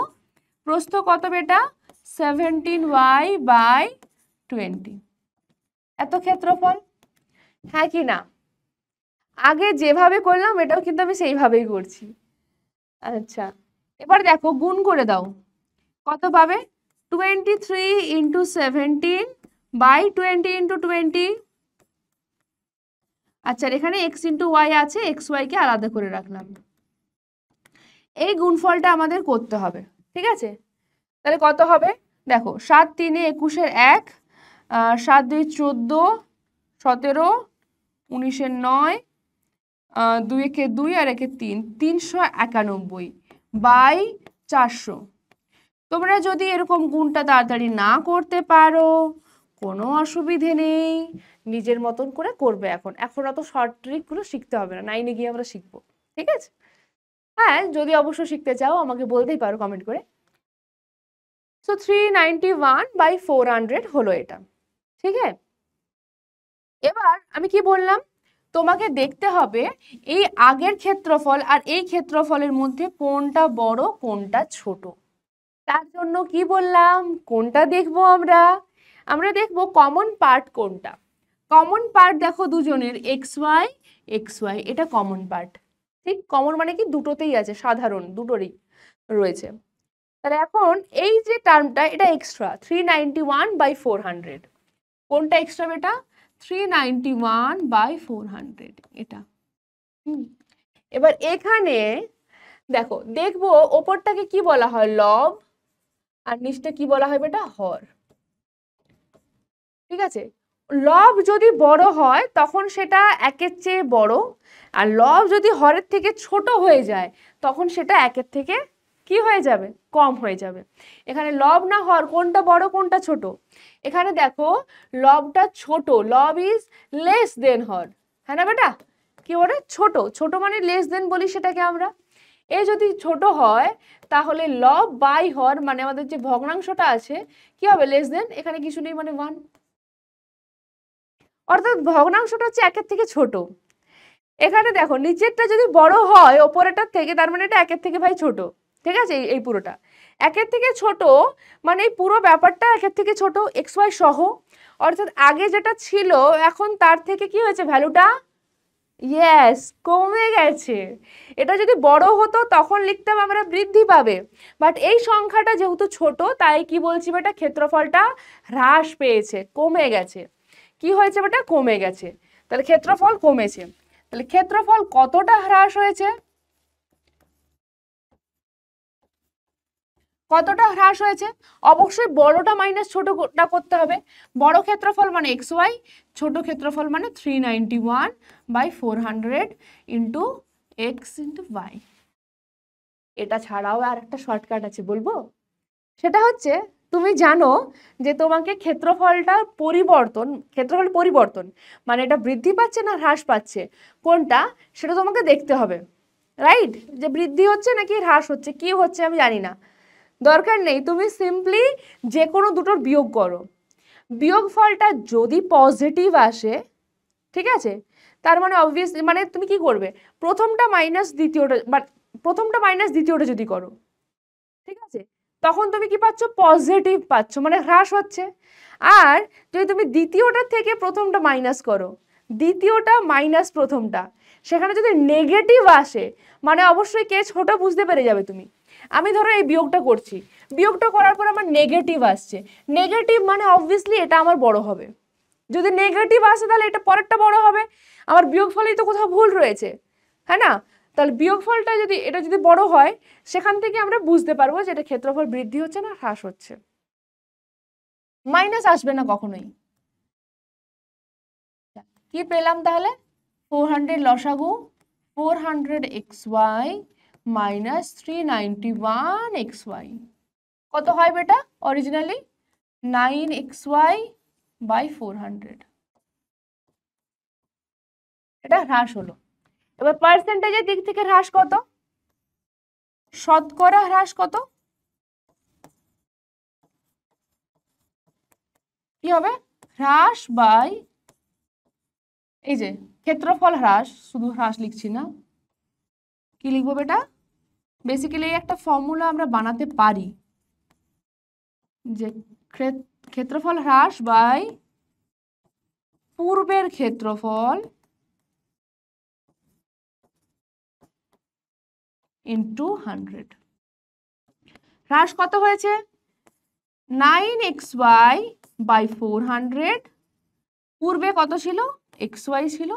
[SPEAKER 1] প্রস্থ কত বেটা? 17y/20। এত ক্ষেত্রফল, হ্যাঁ কি না? আগে যেভাবে করলাম এটাও কিন্তু আমি সেইভাবেই করছি। আচ্ছা, এবার দেখো গুণ করে দাও, কত পাবে? 23 × 17/20 × 20। আচ্ছা, এখানে x × y আছে, xy কে আলাদা করে রাখলাম। এই গুণফলটা আমাদের করতে হবে, ঠিক আছে? তাহলে কত হবে? দেখো 7 3 21 1, 7 2 14, 17, 19 9, 2 1 2 আর 1 3, 391 বাই 400। তোমরা যদি এরকম গুণটা তাড়াতাড়ি না করতে পারো কোনো অসুবিধে নেই, নিজের মতন করে করবে। এখন অত শর্ট ট্রিকগুলো শিখতে হবে না, 9-এ গিয়ে আমরা শিখবো, ঠিক আছে? হ্যাঁ, যদি অবশ্য শিখতে চাও আমাকে বলতেই পারো কমেন্ট করে। সো 391/400 হলো এটা, ঠিক আছে? এবার আমি কি বললাম, তোমাকে দেখতে হবে এই আগের ক্ষেত্রফল আর এই ক্ষেত্রফলের মধ্যে কোনটা বড় কোনটা ছোট। তার জন্য কি বললাম, কোনটা দেখবো আমরা দেখবো কমন পার্ট কোনটা। কমন পার্ট দেখো দুজনের xy xy, এটা কমন পার্ট। ঠিক, কমন মানে কি দুটোতেই আছে, সাধারণ দুটোরই রয়েছে। তাহলে এখন এই যে টার্মটা এটা এক্সট্রা 391/400, কোনটা এক্সট্রা বেটা? 391/400 এটা। এবার এখানে দেখো দেখবো ওপরটাকে কি বলা হয়, লব, আর নিচটা কি বলা হয় বেটা, হর। ঠিক আছে, লব যদি বড় হয় তখন সেটা একের চেয়ে বড়, আর লব যদি হরের থেকে ছোট হয়ে যায় তখন সেটা একের থেকে কি হয়ে যাবে, কম হয়ে যাবে। এখানে লব না হর কোনটা বড় কোনটা ছোট? এখানে দেখো লবটা ছোট, লব ইজ লেস দেন হর, হ্যাঁ না বেটা? কি বলে ছোট, ছোট মানে লেস দেন বলি সেটাকে আমরা। এ যদি ছোট হয় তাহলে লব বাই হর মানে আমাদের যে ভগ্নাংশটা আছে কি হবে, লেস দেন, এখানে কিছু নেই মানে 1, অর্থাৎ ভগ্নাংশটা হচ্ছে একের থেকে ছোট। এখানে দেখো নিচেরটা যদি বড় হয় ওপরেরটার থেকে, তার মানে এটা একের থেকে ভাই ছোট, ঠিক আছে? এই পুরোটা একের থেকে ছোট, মানে এই পুরো ব্যাপারটা একের থেকে ছোট xy সহ, অর্থাৎ আগে যেটা ছিল এখন তার থেকে কি হয়েছে, ভ্যালুটা ইয়েস কমে গেছে। এটা যদি বড় হতো তখন লিখতাম আমরা বৃদ্ধি পাবে, বাট এই সংখ্যাটা যেহেতু ছোট তাই কি বলছি বেটা, ক্ষেত্রফলটা হ্রাস পেয়েছে, কমে গেছে। কি হয়েছে বেটা, কমে গেছে। তাহলে ক্ষেত্রফল কমেছে, তাহলে ক্ষেত্রফল কতটা হ্রাস হয়েছে, কতটা হ্রাস হয়েছে? অবশ্যই বড়টা মাইনাস ছোটটা করতে হবে। বড় ক্ষেত্রফল মানে xy, ছোট ক্ষেত্রফল মানে 391/400 ইন্টু এক্স ইন্টু ওয়াই। এটা ছাড়াও আর একটা শর্টকাট আছে, বলবো? সেটা হচ্ছে তুমি জানো যে তোমাকে ক্ষেত্রফল পরিবর্তন মানে এটা বৃদ্ধি পাচ্ছে না হ্রাস পাচ্ছে কোনটা সেটা তোমাকে দেখতে হবে, রাইট? যে বৃদ্ধি হচ্ছে নাকি হ্রাস হচ্ছে, কি হচ্ছে আমি জানি না, দরকার নেই, তুমি সিম্পলি যে কোনো দুটোর বিয়োগ করো। বিয়োগফলটা যদি পজিটিভ আসে, ঠিক আছে, তার মানে অবভিয়াসলি মানে তুমি কি করবে, প্রথমটা মাইনাস দ্বিতীয়টা যদি করো, ঠিক আছে, তখন তুমি কি পাচ্ছ, পজিটিভ পাচ্ছ, মানে হ্রাস হচ্ছে। আর যদি তুমি দ্বিতীয়টার থেকে প্রথমটা মাইনাস করো, দ্বিতীয়টা মাইনাস প্রথমটা, সেখানে যদি নেগেটিভ আসে মানে অবশ্যই কে ছোট বুঝতে পেরে যাবে তুমি। আমি ধরো এই বিয়োগটা করছি, বিয়োগটা করার পর আমার নেগেটিভ আসছে, নেগেটিভ মানে অবভিয়াসলি এটা আমার বড় হবে। যদি নেগেটিভ আসে তাহলে এটা পরেরটা বড় হবে, আমার বিয়োগফলেই তো কোথাও ভুল রয়েছে, হ্যাঁ না? তাহলে বিয়োগফলটা যদি এটা যদি বড় হয় সেখান থেকে আমরা বুঝতে পারবো যে এটা ক্ষেত্রফল বৃদ্ধি হচ্ছে না হ্রাস হচ্ছে। মাইনাস আসবে না কখনোই। কি পেলাম তাহলে, 400 লসাগু 400xy মাইনাস 391xy কত হয় বেটা, অরিজিনালি 9xy/400। এটা হ্রাস হলো। এবার পার্সেন্টেজের দিক থেকে হ্রাস কত, শতকরা হ্রাস কত, কি হবে, হ্রাস বাই এই যে ক্ষেত্রফল হ্রাস, শুধু হ্রাস লিখছি না, কি লিখবো বেটা, বেসিক্যালি একটা ফর্মুলা আমরা বানাতে পারি যে ক্ষেত্রফল হ্রাস বাই পূর্বের ক্ষেত্রফল ইন্টু 100। হ্রাস কত হয়েছে, 9xy/400, পূর্বে কত ছিল, xy ছিল,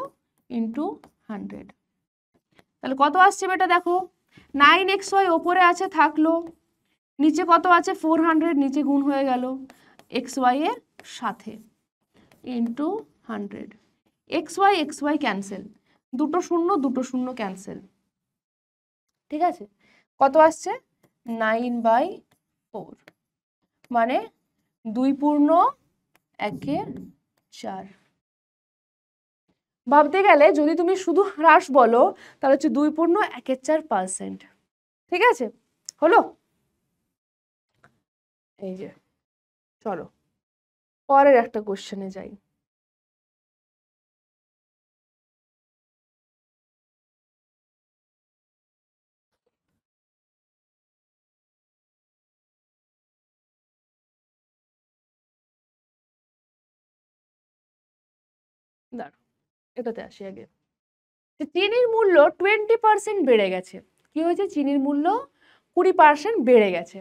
[SPEAKER 1] ইন্টু 100। তাহলে কত আসছে বেটা, দেখো 9xy ওপরে আছে থাকলো, নিচে কত আছে 400, নিচে গুণ হয়ে গেল এক্স ওয়াই এর সাথে ইন্টু 100। এক্স ওয়াই ক্যান্সেল, দুটো শূন্য ক্যান্সেল, ঠিক আছে? কত আসছে 9/4, মানে 2.14। ভাবতে গেলে যদি তুমি শুধু হ্রাস বলো তাহলে হচ্ছে 2.14%। ঠিক আছে, হলো? এই যে চলো পরের একটা কোশ্চেনে যাই। দাঁড়ো, এটাতে আসি আগে। চিনির মূল্য 20% বেড়ে গেছে। কি হয়েছে? চিনির মূল্য 20% বেড়ে গেছে,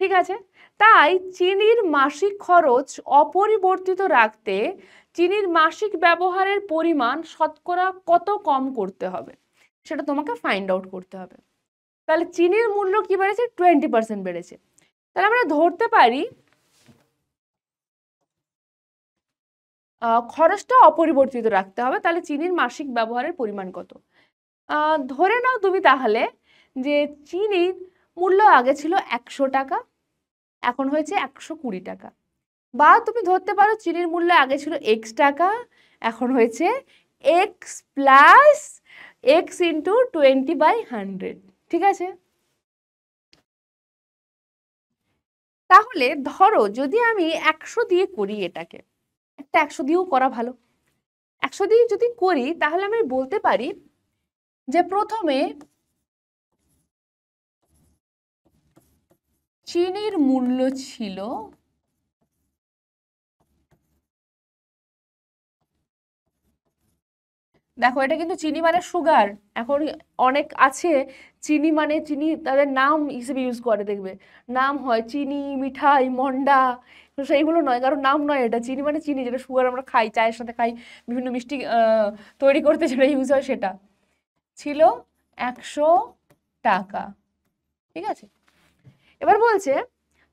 [SPEAKER 1] ঠিক আছে? তাই চিনির মাসিক খরচ অপরিবর্তিত রাখতে চিনির মাসিক ব্যবহারের পরিমাণ শতকরা কত কম করতে হবে সেটা তোমাকে ফাইন্ড আউট করতে হবে। তাহলে চিনির মূল্য কি বেড়েছে? 20% বেড়েছে। তাহলে আমরা ধরতে পারি খরচটা অপরিবর্তিত রাখতে হবে। তাহলে চিনির মাসিক ব্যবহারের পরিমাণ কত? ধরে নাও তুমি তাহলে যে চিনির মূল্য আগে ছিল 100 টাকা, এখন হয়েছে 120 টাকা। বা তুমি ধরতে পারো চিনির মূল্য আগে ছিল x টাকা, এখন হয়েছে x প্লাস x ইন্টু 20/100, ঠিক আছে? তাহলে ধরো যদি আমি 100 দিয়ে করি, এটাকে একটা 100 দিয়েও করা ভালো। 100 দিয়ে যদি করি তাহলে আমি বলতে পারি যে প্রথমে চিনির মূল্য ছিল দেখো এটা কিন্তু চিনি মানে সুগার। এখন অনেক আছে চিনি মানে চিনি তাদের নাম হিসেবে ইউজ করে, দেখবে নাম হয় চিনি, মিঠাই, মন্ডা, তো সেইগুলো নয়, কারণ নাম নয়। এটা চিনি মানে চিনি, যেটা সুগার আমরা খাই, চায়ের সাথে খাই, বিভিন্ন মিষ্টি তৈরি করতে যেটা ইউজ হয় সেটা। ছিল 100 টাকা, ঠিক আছে? এবার বলছে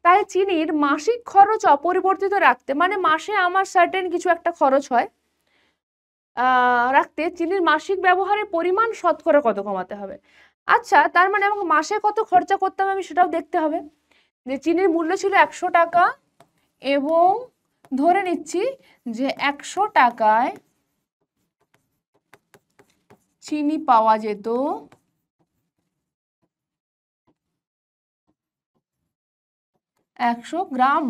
[SPEAKER 1] তাই চিনির মাসিক খরচ অপরিবর্তিত রাখতে, মানে মাসে আমার সার্টেন কিছু একটা খরচ হয়, রাখতে চিনির মাসিক ব্যবহারের পরিমাণ শতকরা কত কমাতে হবে। আচ্ছা, তার মানে আমাকে মাসে কত খরচা করতে হবে আমি সেটাও দেখতে হবে। যে চিনির মূল্য ছিল 100 টাকা এবং ধরে নিচ্ছি যে 100 টাকায় চিনি পাওয়া যেত 100 গ্রাম।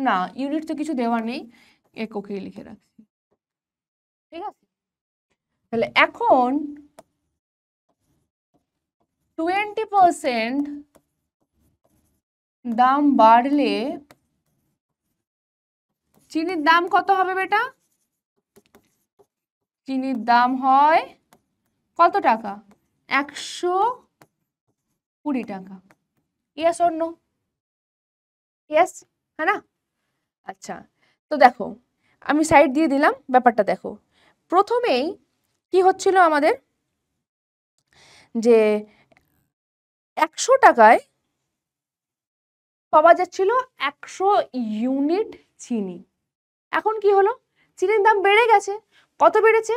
[SPEAKER 1] না, ইউনিট তো কিছু দেওয়া নেই, এককেই লিখে রাখছি, ঠিক আছে? তাহলে এখন 20% দাম বাড়লে চিনির দাম কত হবে বেটা? চিনির দাম হয় কত টাকা? 120 টাকা। Yes or no? ইয়েস, হ্যাঁ না? আচ্ছা, তো দেখো আমি সাইড দিয়ে দিলাম, ব্যাপারটা দেখো। প্রথমেই কি হচ্ছিল আমাদের, যে 100 টাকায় পাওয়া যাচ্ছিল 100 ইউনিট চিনি। এখন কি হলো? চিনির দাম বেড়ে গেছে। কত বেড়েছে?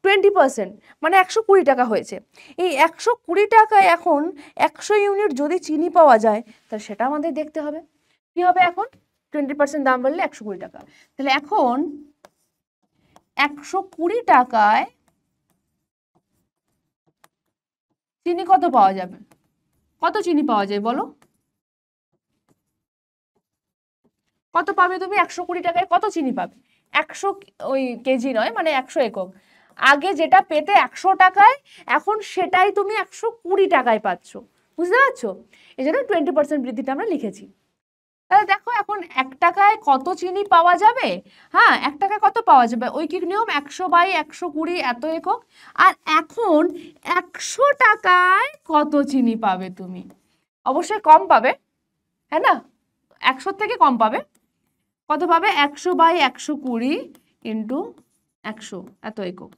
[SPEAKER 1] 20%, মানে 120 টাকা হয়েছে। এই 120 টাকায় এখন 100 ইউনিট যদি চিনি পাওয়া যায় তাহলে সেটা আমাদের দেখতে হবে। কি হবে এখন? 20% দাম বাড়লে 120 টাকা। তাহলে এখন 120 টাকায় চিনি কত পাওয়া যাবে? কত চিনি পাওয়া যায় বলো? কত পাবে তুমি 120 টাকায়? কত চিনি পাবে? 100 ওই কেজি নয়, মানে 100 একক। আগে যেটা পেতে 100 টাকায়, এখন সেটাই তুমি 120 টাকায় পাচ্ছ। বুঝতে পারছো? এই জন্য 20% বৃদ্ধিটা আমরা লিখেছি। তাহলে দেখো এখন 1 টাকায় কত চিনি পাওয়া যাবে? হ্যাঁ, 1 টাকায় কত পাওয়া যাবে? ঐকিক নিয়ম 100/120 এত একক। আর এখন 100 টাকায় কত চিনি পাবে তুমি? অবশ্যই কম পাবে, হ্যাঁ না? 100 থেকে কম পাবে। কত পাবে? 100/120 ইন্টু 100 এত একক।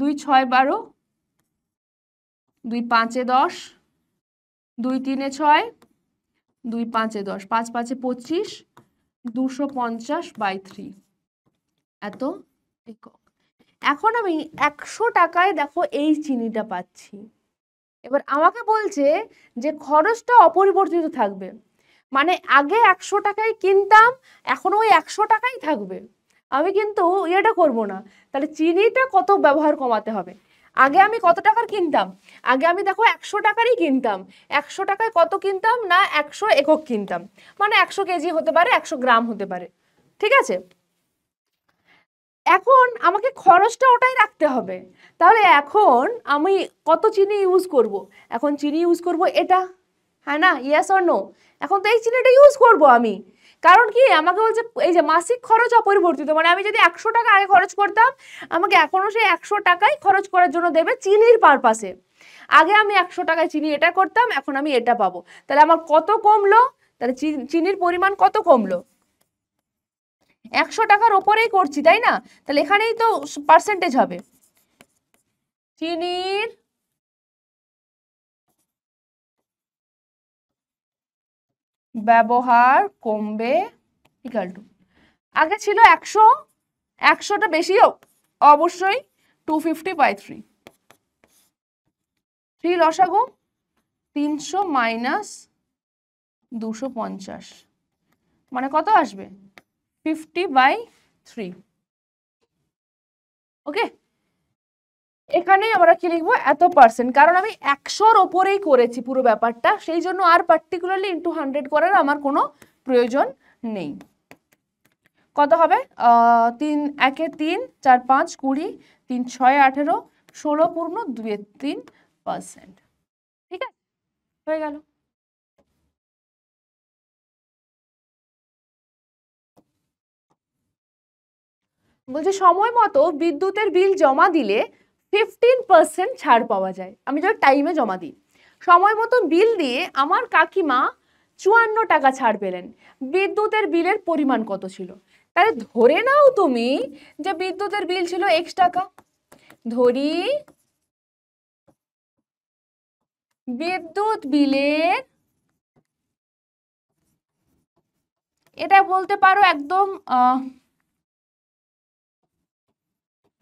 [SPEAKER 1] 2 6 12, 2 5 10, 2 3 6, 2 5 10, 5 5 25, 250/3 এত একক। এখন আমি 100 টাকায় দেখো এই চিনিটা পাচ্ছি। এবার আমাকে বলছে যে খরচটা অপরিবর্তিত থাকবে, মানে আগে 100 টাকায় কিনতাম, এখন ওই 100 টাকাই থাকবে, আমি কিন্তু এটা করব না। তাহলে চিনিটা কত ব্যবহার কমাতে হবে। আগে আমি কত টাকার কিনতাম, আগে আমি দেখো 100 টাকারই কিনতাম। 100 টাকায় কত কিনতাম না, 100 একক কিনতাম, মানে 100 কেজি হতে পারে, 100 গ্রাম হতে পারে, ঠিক আছে। এখন আমাকে খরচটা ওটাই রাখতে হবে। তাহলে এখন আমি কত চিনি ইউজ করব, এখন চিনি ইউজ করব এটা, হ্যাঁ না, ইয়েস অর নো। এখন তো এই চিনিটা ইউজ করব আমি, কারণ কি আমাকে বলছে এই যে মাসিক খরচ অপরিবর্তিত, মানে আমি যদি 100 টাকা আগে খরচ করতাম, আমাকে এখনো সেই 100 টাকাই খরচ করার জন্য দেবে চিনির পারপাসে। আগে আমি 100 টাকায় চিনি এটা করতাম, এখন আমি এটা পাবো। তাহলে আমার কত কমলো, তাহলে চিনির পরিমাণ কত কমলো, 100 টাকার ওপরেই করছি তাই না, তাহলে এখানেই তো পার্সেন্টেজ হবে। চিনির ব্যবহার কমবে ইকুয়াল টু, আগে ছিল 100, 100টা বেশি অবশ্যই 250/3, 3 লসাগু 300 মাইনাস 250, মানে কত আসবে 50/3। ওকে, এখানে আমরা কি লিখবো, এত পার্সেন্ট, কারণ আমি 100-র ওপরেই করেছি পুরো ব্যাপারটা, সেই জন্য আর পার্টিকুলারলি ইন্টু 100 করার আমার কোনো প্রয়োজন নেই। কত হবে 3 1 3 4 5 20, 3 6 18, 16.23%। ঠিক আছে, হয়ে গেল। বলছে সময় মতো বিদ্যুতের বিল জমা দিলে 15% ছাড় পাওয়া যায়। আমি যখন টাইমে জমা দিই, সময় মতো বিল দিয়ে আমার কাকিমা 54 টাকা ছাড় পেলেন। বিদ্যুতের বিলের পরিমাণ কত ছিল। তাহলে ধরে নাও তুমি যে বিদ্যুতের বিল ছিল x টাকা, ধরি বিদ্যুৎ বিলের, এটা বলতে পারো একদম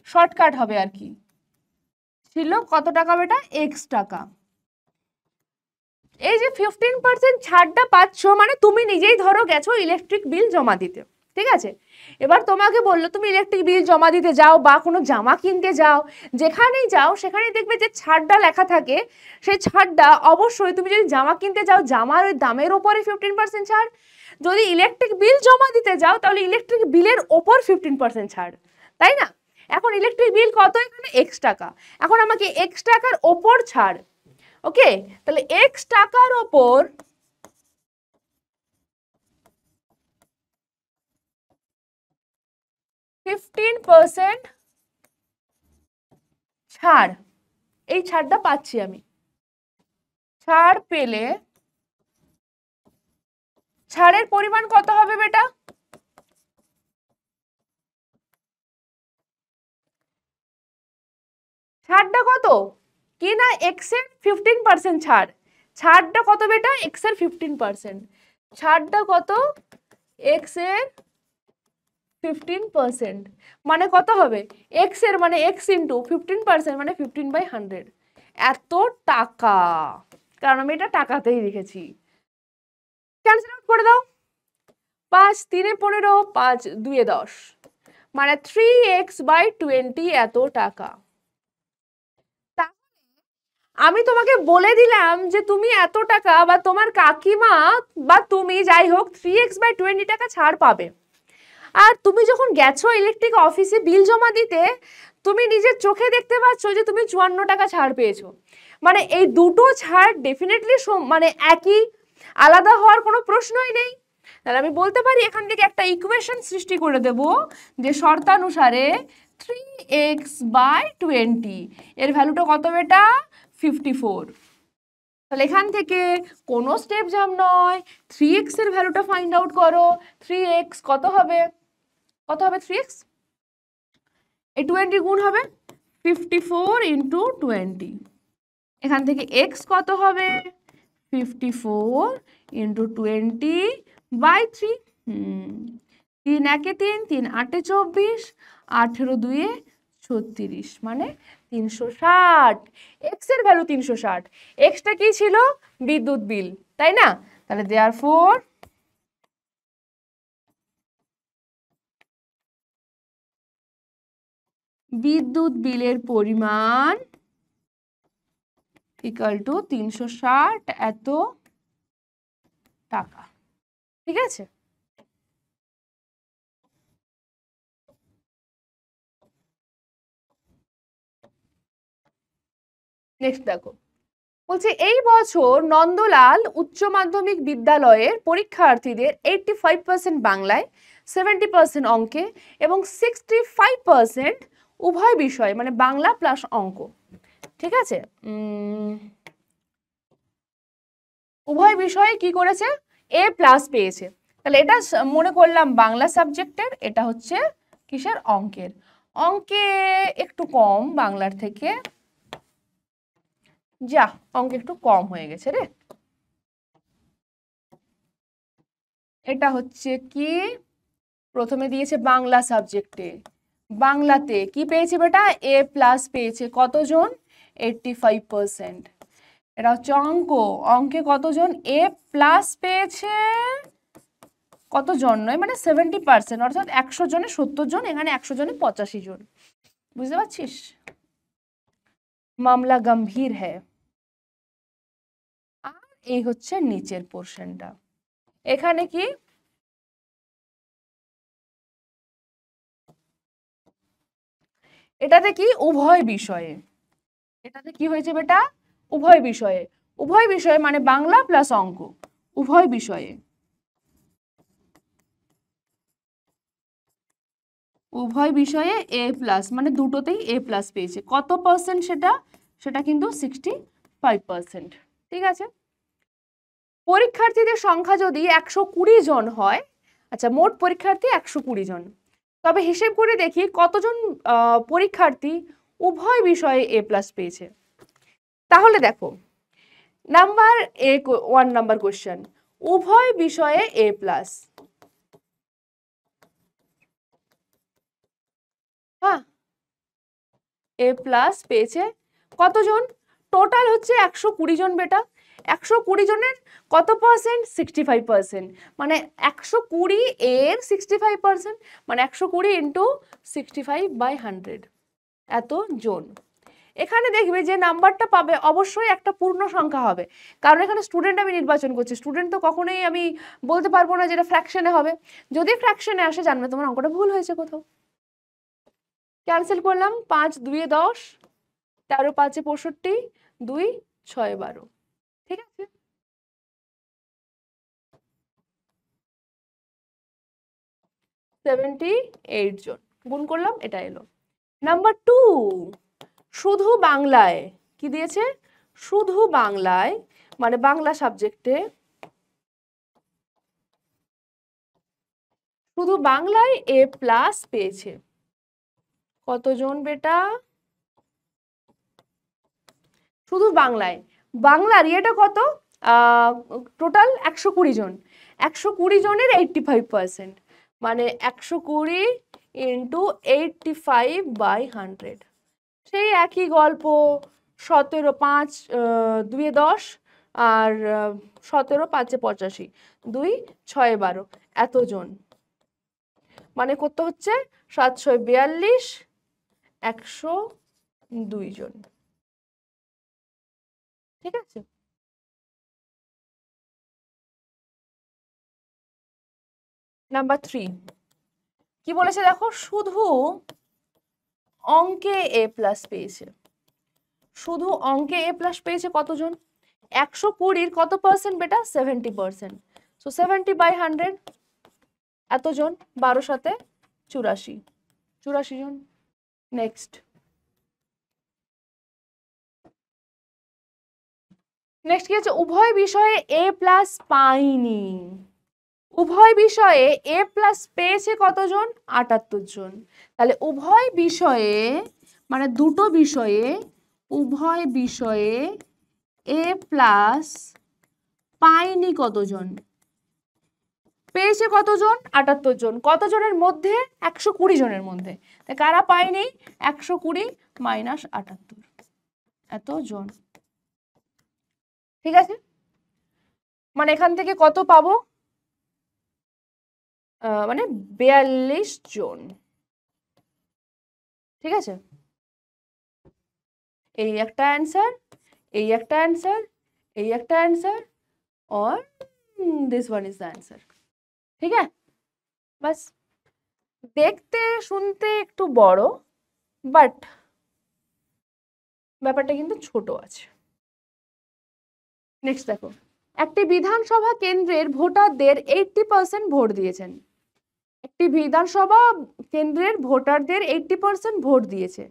[SPEAKER 1] শর্টকাট হবে আর কি, ছিল কত টাকা বেটা, x টাকা। এই যে 15% ছাড়টা পাচ্ছ, মানে তুমি নিজেই ধরো গেছো ইলেকট্রিক বিল জমা দিতে, ঠিক আছে। এবার তোমাকে বললো তুমি ইলেকট্রিক বিল জমা দিতে যাও বা কোনো জামা কিনতে যাও, যেখানেই যাও সেখানেই দেখবে যে ছাড়টা লেখা থাকে। সেই ছাড়টা অবশ্যই তুমি যদি জামা কিনতে যাও জামার ওই দামের ওপরে 15% ছাড়, যদি ইলেকট্রিক বিল জমা দিতে যাও তাহলে ইলেকট্রিক বিলের ওপর 15% ছাড়, তাই না। এখন ইলেকট্রিক বিল কত, এখানে x টাকা, এখন আমাকে x টাকার ওপর ছাড়। ওকে, তাহলে x টাকার ওপর 15% ছাড়, এই ছাড়টা পাচ্ছি আমি। ছাড় পেলে ছাড়ের পরিমাণ কত হবে বেটা, ছাড়টা কত কি না, x এর 15% ছাড়, ছাড়টা কত বেটা, x এর 15%, ছাড়টা কত, x এর 15%, মানে কত হবে, x এর মানে x ইন্টু 15% মানে 15/100, এত টাকা। কারণ আমি এটা টাকাতেই লিখেছি, ক্যান্সেল আউট করে দাও, 5 3 15, 5 2 10, মানে 3x/20 এত টাকা। আমি তোমাকে বলে দিলাম যে তুমি এত টাকা, বা তোমার কাকিমা বা তুমি যাই হোক 3x/20 টাকা ছাড় পাবে। আর তুমি যখন গেছো ইলেকট্রিক অফিসে বিল জমা দিতে, তুমি নিজের চোখে দেখতে পাচ্ছ যে তুমি 54 টাকা ছাড় পেয়েছো। মানে এই দুটো ছাড় ডেফিনেটলি মানে একই, আলাদা হওয়ার কোনো প্রশ্নই নেই। তাহলে আমি বলতে পারি এখান থেকে একটা ইকুয়েশন সৃষ্টি করে দেব, যে শর্তানুসারে 3x/20 এর ভ্যালুটা কত বেটা, 54। তাহলে এখান থেকে কোনো স্টেপ জাম্প নয়, 3x এর ভ্যালুটা ফাইন্ড আউট করো। 3x কত হবে, কত হবে 3x, এই 20 গুণ হবে 54 × 20, এখান থেকে x কত হবে 54 ইন্টু 20/3। 3 একে 3, 3 8 24, 18 2 36, মানে 360। এক্স এর ভ্যালু 360। এক্সটা কি ছিল? বিদ্যুৎ বিল, তাই না? তাহলে দেয়ারফর বিদ্যুৎ বিলের পরিমাণ ইকুয়াল টু 360 এত টাকা। ঠিক আছে? নেক্সট দেখো, বলছে এই বছর নন্দলাল উচ্চ মাধ্যমিক বিদ্যালয়ের পরীক্ষার্থীদের 85% বাংলায়, 70% অঙ্কে এবং 65% উভয় বিষয়, মানে বাংলা প্লাস অঙ্ক। ঠিক আছে? উভয় বিষয়ে কি করেছে? এ প্লাস পেয়েছে। তাহলে এটা মনে করলাম বাংলা সাবজেক্টের, এটা হচ্ছে কিসের? অঙ্কের। অঙ্কে একটু কম বাংলার থেকে, যা অঙ্ক একটু কম হয়ে গেছে রে। এটা হচ্ছে কি, প্রথমে দিয়েছে বাংলা সাবজেক্টে, বাংলাতে কি পেয়েছে বেটা? এ প্লাস পেয়েছে। কতজন? 85%। এটা হচ্ছে অঙ্ক, অঙ্কে কতজন এ প্লাস পেয়েছে? কতজন নয়, মানে 70%, অর্থাৎ 100 জনে 70 জন, এখানে 100 জনে 85 জন। বুঝতে পারছিস? মামলা গম্ভীর হ্যায়। আর এই হচ্ছে নিচের পোর্শনটা। এখানে কি? এটাতে কি? উভয় বিষয়ে। এটাতে কি হয়েছে বেটা? উভয় বিষয়ে। উভয় বিষয়ে মানে বাংলা প্লাস অঙ্ক, উভয় বিষয়ে। উভয় বিষয়ে এ প্লাস, মানে দুটোতেই এ প্লাস পেয়েছে। কত পার্সেন্ট সেটা? সেটা কিন্তু 65%। ঠিক আছে? পরীক্ষার্থীদের সংখ্যা যদি 120 জন হয়, আচ্ছা মোট পরীক্ষার্থী 120 জন, তবে হিসেব করে দেখি কতজন পরীক্ষার্থী উভয় বিষয়ে এ প্লাস পেয়েছে। তাহলে দেখো, নাম্বার 1 নাম্বার কোশ্চেন, উভয় বিষয়ে এ প্লাস। হ্যাঁ, এ প্লাস পেয়েছে কতজন? টোটাল হচ্ছে 120 জন বেটা। 120 জনের কত পার্সেন্ট? 65%, মানে 120 এর 65%, মানে 120 ইন্টু 65/100, এত জন। এখানে দেখবে যে নাম্বারটা পাবে অবশ্যই একটা পূর্ণ সংখ্যা হবে, কারণ এখানে স্টুডেন্ট আমি নির্বাচন করছি। স্টুডেন্ট তো কখনোই আমি বলতে পারবো না যেটা ফ্র্যাকশনে হবে। যদি ফ্র্যাকশনে আসে, জানবে তোমার অঙ্কটা ভুল হয়েছে কোথাও। ক্যান্সেল করলাম, 5 2 10, 13 5 65, 2 6 12। ঠিক আছে? সেভেন্টি 8 জন গুণ করলাম, এটা এলো। নাম্বার 2, শুধু বাংলায় কি দিয়েছে? শুধু বাংলায়, মানে বাংলা সাবজেক্টে, শুধু বাংলায় এ প্লাস পেয়েছে কতজন বেটা? শুধু বাংলায়, বাংলার ইয়েটা কত? টোটাল 120 জন। 120 জনের 85%, মানে 120 ইন্টু 85/100। সেই একই গল্প, 17 5 2 10, আর 17 5 85, 2 6 12, এতজন, মানে কত হচ্ছে? 742 102 জন। ঠিক আছে? নাম্বার 3 কি বলেছে দেখো, শুধু অঙ্কে এ প্লাস পেয়েছে। শুধু অঙ্কে এ প্লাস পেয়েছে কতজন? 120 কত পার্সেন্ট বেটা? 70%, সো 70/100, এতজন। 12 সাথে 84, 84 জন। নেক্সট কি আছে? উভয় বিষয়ে এ প্লাস পাইনি। উভয় বিষয়ে এ প্লাস পেয়েছে কতজন? 78 জন। তাহলে উভয় বিষয়ে, মানে দুটো বিষয়ে, উভয় বিষয়ে এ প্লাস পায়নি কতজন, পেয়েছে কতজন 78 জন, কতজনের মধ্যে 120 জনের মধ্যে, কারা পায়নি 120 মাইনাস 78 এতজন। ঠিক আছে, মানে এখান থেকে কত পাবো, মানে 42 জন। ঠিক আছে, এই একটা অ্যান্সার, এই একটা অ্যান্সার, এই একটা অ্যান্সার, और this one is the answer. ठीक है, बस দেখতে শুনতে একটু বড়, বাট ব্যাপারটা কিন্তু ছোট আছে। নেক্সট দেখো, একটি বিধানসভা কেন্দ্রের ভোটারদের 80% ভোট দিয়েছেন। একটি বিধানসভা কেন্দ্রের ভোটারদের 80% ভোট দিয়েছে,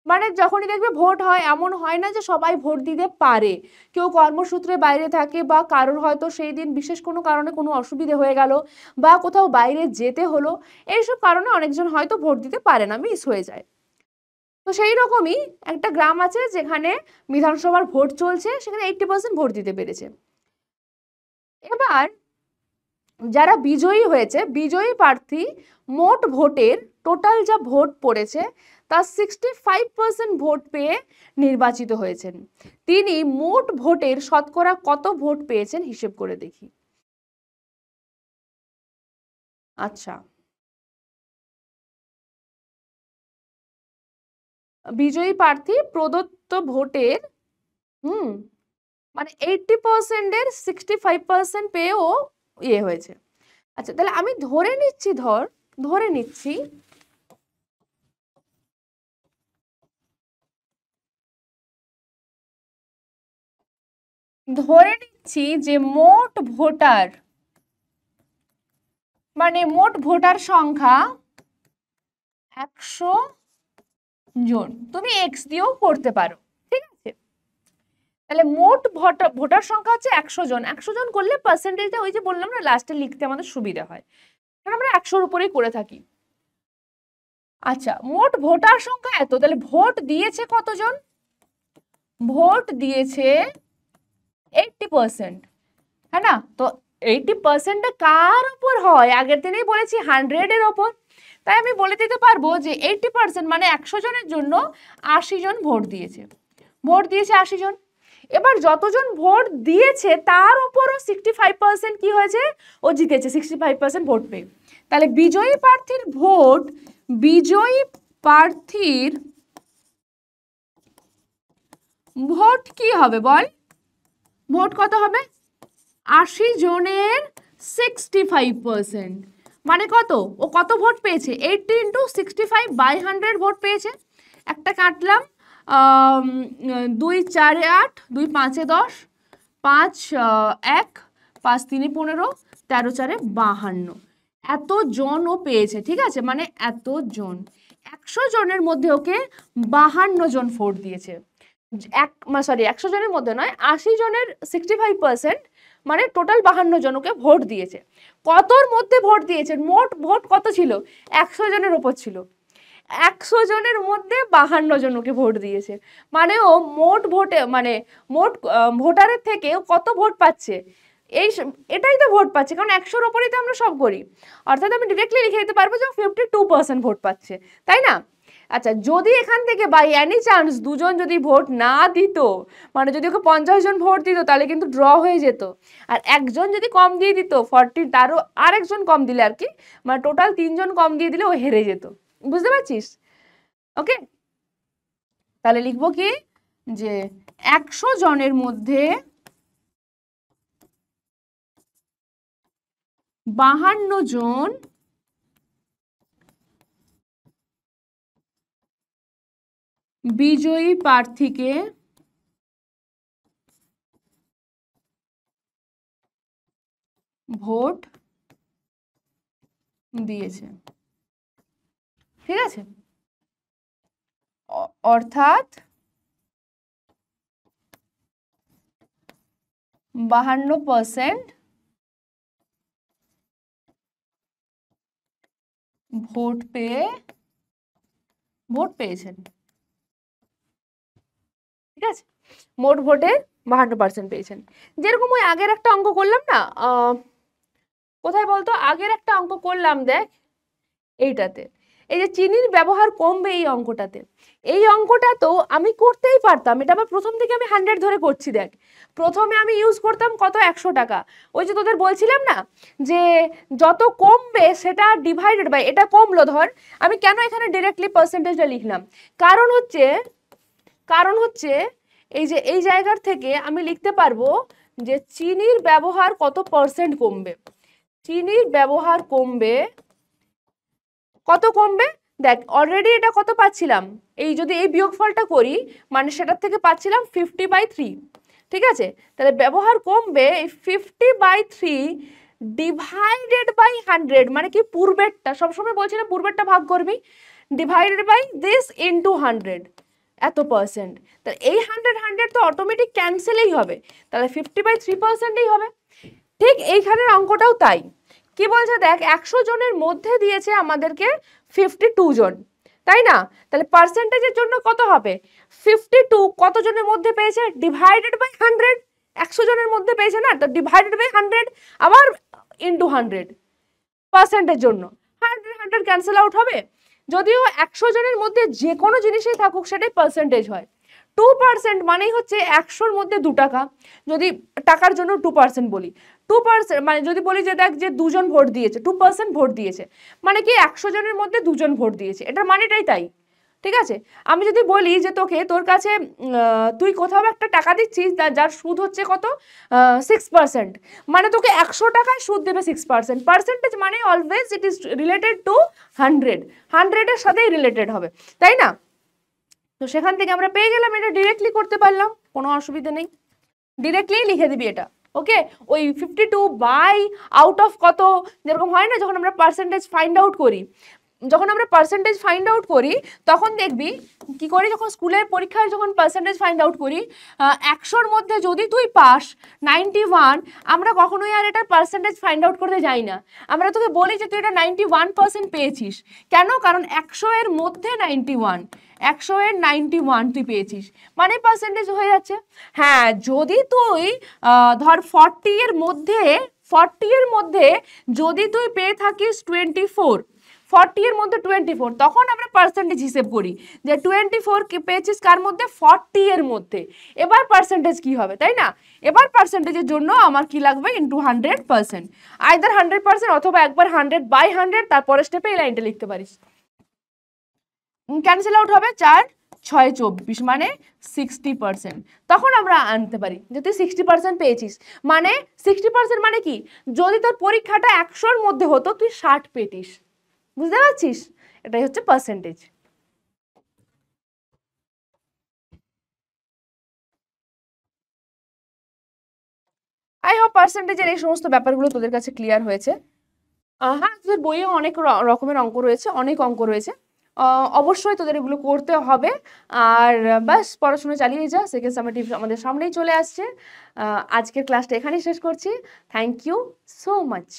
[SPEAKER 1] মানে যখনই দেখবে ভোট হয় এমন হয় না যে সবাই ভোট দিতে পারে, কেউ কর্মসূত্রে বাইরে থাকে বা কারোর হয়তো সেই দিন বিশেষ কোনো কারণে কোনো অসুবিধে হয়ে গেল বা কোথাও বাইরে যেতে হলো, এইসব কারণে অনেকজন হয়তো ভোট দিতে পারে না, মিস হয়ে যায়। তো সেই রকমই একটা গ্রাম আছে যেখানে বিধানসভার ভোট চলছে, সেখানে 80% ভোট দিতে পেরেছে। এবার যারা বিজয়ী হয়েছে, বিজয়ী প্রার্থী মোট ভোটের টোটাল যা ভোট পড়েছে তার 65% ভোট পেয়ে নির্বাচিত হয়েছেন। তিনি মোট ভোটের শতকরা কত ভোট পেয়েছেন হিসেব করে দেখি। আচ্ছা, বিজয়ী প্রার্থী প্রদত্ত ভোটের মানে 80% এর 65% পেয়েও ইয়ে হয়েছে। আচ্ছা, তাহলে আমি ধরে নিচ্ছি, ধরে নিচ্ছি যে মোট ভোটার, মানে মোট ভোটার সংখ্যা 100 জন, তুমি এক্স দিয়েও করতে পারো। ঠিক আছে, তাহলে মোট ভোটার সংখ্যা হচ্ছে 100 জন। 100 জন করলে পার্সেন্টেজটা ওই যে বললাম না, লাস্টে লিখতে আমাদের সুবিধা হয়, কারণ আমরা 100-র উপরেই করে থাকি। আচ্ছা, মোট ভোটার সংখ্যা এত, তাহলে ভোট দিয়েছে কতজন, ভোট দিয়েছে 80%, হ্যাঁ না? তো 80% কার উপর হয়, আগের দিনেই বলেছি 100-এর ওপর, তাই আমি বলে দিতে পারবো যে 80% মানে 100 জনের জন্য 80 জন ভোট দিয়েছে, ভোট দিয়েছে 80 জন। এবার যতজন ভোট দিয়েছে তার উপরও 65% কি হয়েছে, ও জিতেছে 65% ভোট পেয়ে। তাহলে বিজয়ী প্রার্থীর ভোট, বিজয়ী প্রার্থীর ভোট কি হবে বল, ভোট কত হবে, 80 জনের 65%, মানে কত, ও কত ভোট পেয়েছে, 80 × 65/100 ভোট পেয়েছে। একটা কাটলাম, 2 4 8, 2 5 10, 5 1, 5 3 15, 13 4 52, এত জন ও পেয়েছে। ঠিক আছে, মানে এত জন, 100 জনের মধ্যে ওকে 52 জন ভোট দিয়েছে। 100 জনের মধ্যে নয়, 80 জনের 65%, মানে টোটাল 52 জন ওকে ভোট দিয়েছে। কতর মধ্যে ভোট দিয়েছে, মোট ভোট কত ছিল, 100 জনের উপর ছিল, 100 জনের মধ্যে 52 জন ওকে ভোট দিয়েছে, মানে ও মোট ভোটে, মানে মোট ভোটারের থেকে কত ভোট পাচ্ছে, এটাই তো ভোট পাচ্ছে, কারণ 100-র উপরেই তো আমরা সব করি, অর্থাৎ আমি ডিরেক্টলি লিখে দিতে পারবো যে 52% ভোট পাচ্ছে, তাই না? আচ্ছা, যদি এখান থেকে বাই এনি চান্স দুজন যদি ভোট না দিত, মানে যদি ওকে 50 জন ভোট দিত, তাহলে কিন্তু ড্র হয়ে যেত, আর একজন যদি কম দিয়ে দিত 40, তারও আরেকজন কম দিলে আর কি, মানে টোটাল 3 জন কম দিয়ে দিলে ও হেরে যেত। বুঝতে পারছিস? ওকে, তাহলে লিখবো কি, যে 100 জনের মধ্যে 52 জন বিজয়ী প্রার্থীকে ভোট দিয়েছে। ঠিক আছে, অর্থাৎ 52% ভোট পেয়েছেন। ঠিক আছে, মোট ভোটের 52% পেয়েছেন। যেরকম ওই আগের একটা অঙ্ক করলাম না, কোথায় বলতো, আগের একটা অঙ্ক করলাম দেখ এইটাতে, এই যে চিনির ব্যবহার কমবে এই অঙ্কটাতে, এই অঙ্কটা তো আমি করতেই পারতাম, এটা আবার প্রথম থেকে আমি 100 ধরে করছি। দেখ প্রথমে আমি ইউজ করতাম কত, 100 টাকা। ওই যে তোদের বলছিলাম না যে যত কমবে সেটা ডিভাইডেড বাই, এটা কমলো ধর, আমি কেন এখানে ডিরেক্টলি পার্সেন্টেজটা লিখলাম, কারণ হচ্ছে এই যে এই জায়গার থেকে আমি লিখতে পারবো যে চিনির ব্যবহার কত পার্সেন্ট কমবে, চিনির ব্যবহার কমবে, কত কমবে। দেখ অলরেডি এটা কত পাচ্ছিলাম, এই যদি এই বিয়োগফলটা করি মানে সেটার থেকে পাচ্ছিলাম 50/3, ঠিক আছে। তাহলে ব্যবহার কমবে এই 50/3 ডিভাইডেড বাই 100, মানে কি পূর্বেরটা, সবসময় বলছি না পূর্বেরটা ভাগ করবি, ডিভাইডেড বাই দিস ইন্টু 100, এত পার্সেন্ট। তাহলে এই 100 তো অটোমেটিক ক্যান্সেলই হবে, তাহলে 50/3%ই হবে। ঠিক এইখানের অঙ্কটাও তাই, কি বলছে দেখ 100 জনের মধ্যে দিয়েছে আমাদেরকে 52 জন, তাই না। তাহলে পার্সেন্টেজের জন্য কত হবে, 52 কত জনের মধ্যে পেয়েছে, ডিভাইডেড বাই 100, 100 জনের মধ্যে পেয়েছে না, তো ডিভাইডেড বাই 100 আবার ইন্টু 100 পার্সেন্টের জন্য 100 ক্যান্সেল আউট হবে। যদিও 100 জনের মধ্যে যে কোনো জিনিসই থাকুক সেটাই পার্সেন্টেজ হয়। 2% মানেই হচ্ছে 100-র মধ্যে 2 টাকা, যদি টাকার জন্য 2% বলি, 2% মানে যদি বলি যে দেখ যে 2 জন ভোট দিয়েছে, 2% ভোট দিয়েছে, মানে কি 100 জনের মধ্যে 2 জন ভোট দিয়েছে, এটার মানেটাই তাই, ঠিক আছে। আমি যদি বলি যে তোকে, তোর কাছে তুই কোথাও একটা টাকা দিচ্ছিস যার সুদ হচ্ছে কত, 6%, মানে তোকে 100 টাকায় সুদ দেবে 6%, পার্সেন্টেজ মানে always it is related to 100-এর সাথেই রিলেটেড হবে, তাই না। তো সেখান থেকে আমরা পেয়ে গেলাম, এটা ডিরেক্টলি করতে পারলাম, কোনো অসুবিধা নেই, ডিরেক্টলি লিখে দিবি এটা, ওকে। ওই 52 বাই আউট অফ কত, যেরকম হয় না যখন আমরা পার্সেন্টেজ ফাইন্ড আউট করি, তখন দেখবি কি করি, যখন স্কুলের পরীক্ষায় যখন পার্সেন্টেজ ফাইন্ড আউট করি, 100-র মধ্যে যদি তুই পাস 91, আমরা কখনোই আর এটার পার্সেন্টেজ ফাইন্ড আউট করতে যাই না, আমরা তোকে বলি যে তুই এটা 91% পেয়েছিস, কেন, কারণ 100-এর মধ্যে 91, 100-এর 91 তুই পেয়েছিস, মানে পার্সেন্টেজ হয়ে যাচ্ছে। হ্যাঁ, যদি তুই ধর 40-এর মধ্যে যদি তুই পেয়ে থাকিস 24, 40-এর মধ্যে 24, তখন আমরা পার্সেন্টেজ হিসেব করি যে 24 কি পেয়েছিস কার মধ্যে, 40-এর মধ্যে। এবার পার্সেন্টেজ কি হবে, তাই না, এবার পার্সেন্টেজের জন্য আমার কি লাগবে, ইন্টু 100%, আইদার 100% অথবা একবার 100/100, তারপরে স্টেপে এই লাইনটা লিখতে পারিস। ক্যান্সেল আউট হবে, 4×6 = 24, মানে 60%, তখন আমরা আনতে পারি যে তুই 60% পেয়েছিস, মানে 60% মানে কি, যদি তোর পরীক্ষাটা 100-র মধ্যে হতো তুই 60 পেতিস, বুঝতে পারছিস, এটাই হচ্ছে পার্সেন্টেজ। আই হোপ পার্সেন্টেজের এই সমস্ত ব্যাপারগুলো তোদের কাছে ক্লিয়ার হয়েছে। হ্যাঁ, তোদের বইয়ে অনেক রকমের অঙ্ক রয়েছে, অনেক অঙ্ক রয়েছে, অবশ্যই তোদের এগুলো করতে হবে। আর ব্যাস পড়াশোনা চালিয়ে যা, সেকেন্ড সামেটিভ আমাদের সামনেই চলে আসছে। আজকের ক্লাসটা এখানেই শেষ করছি। Thank you so much.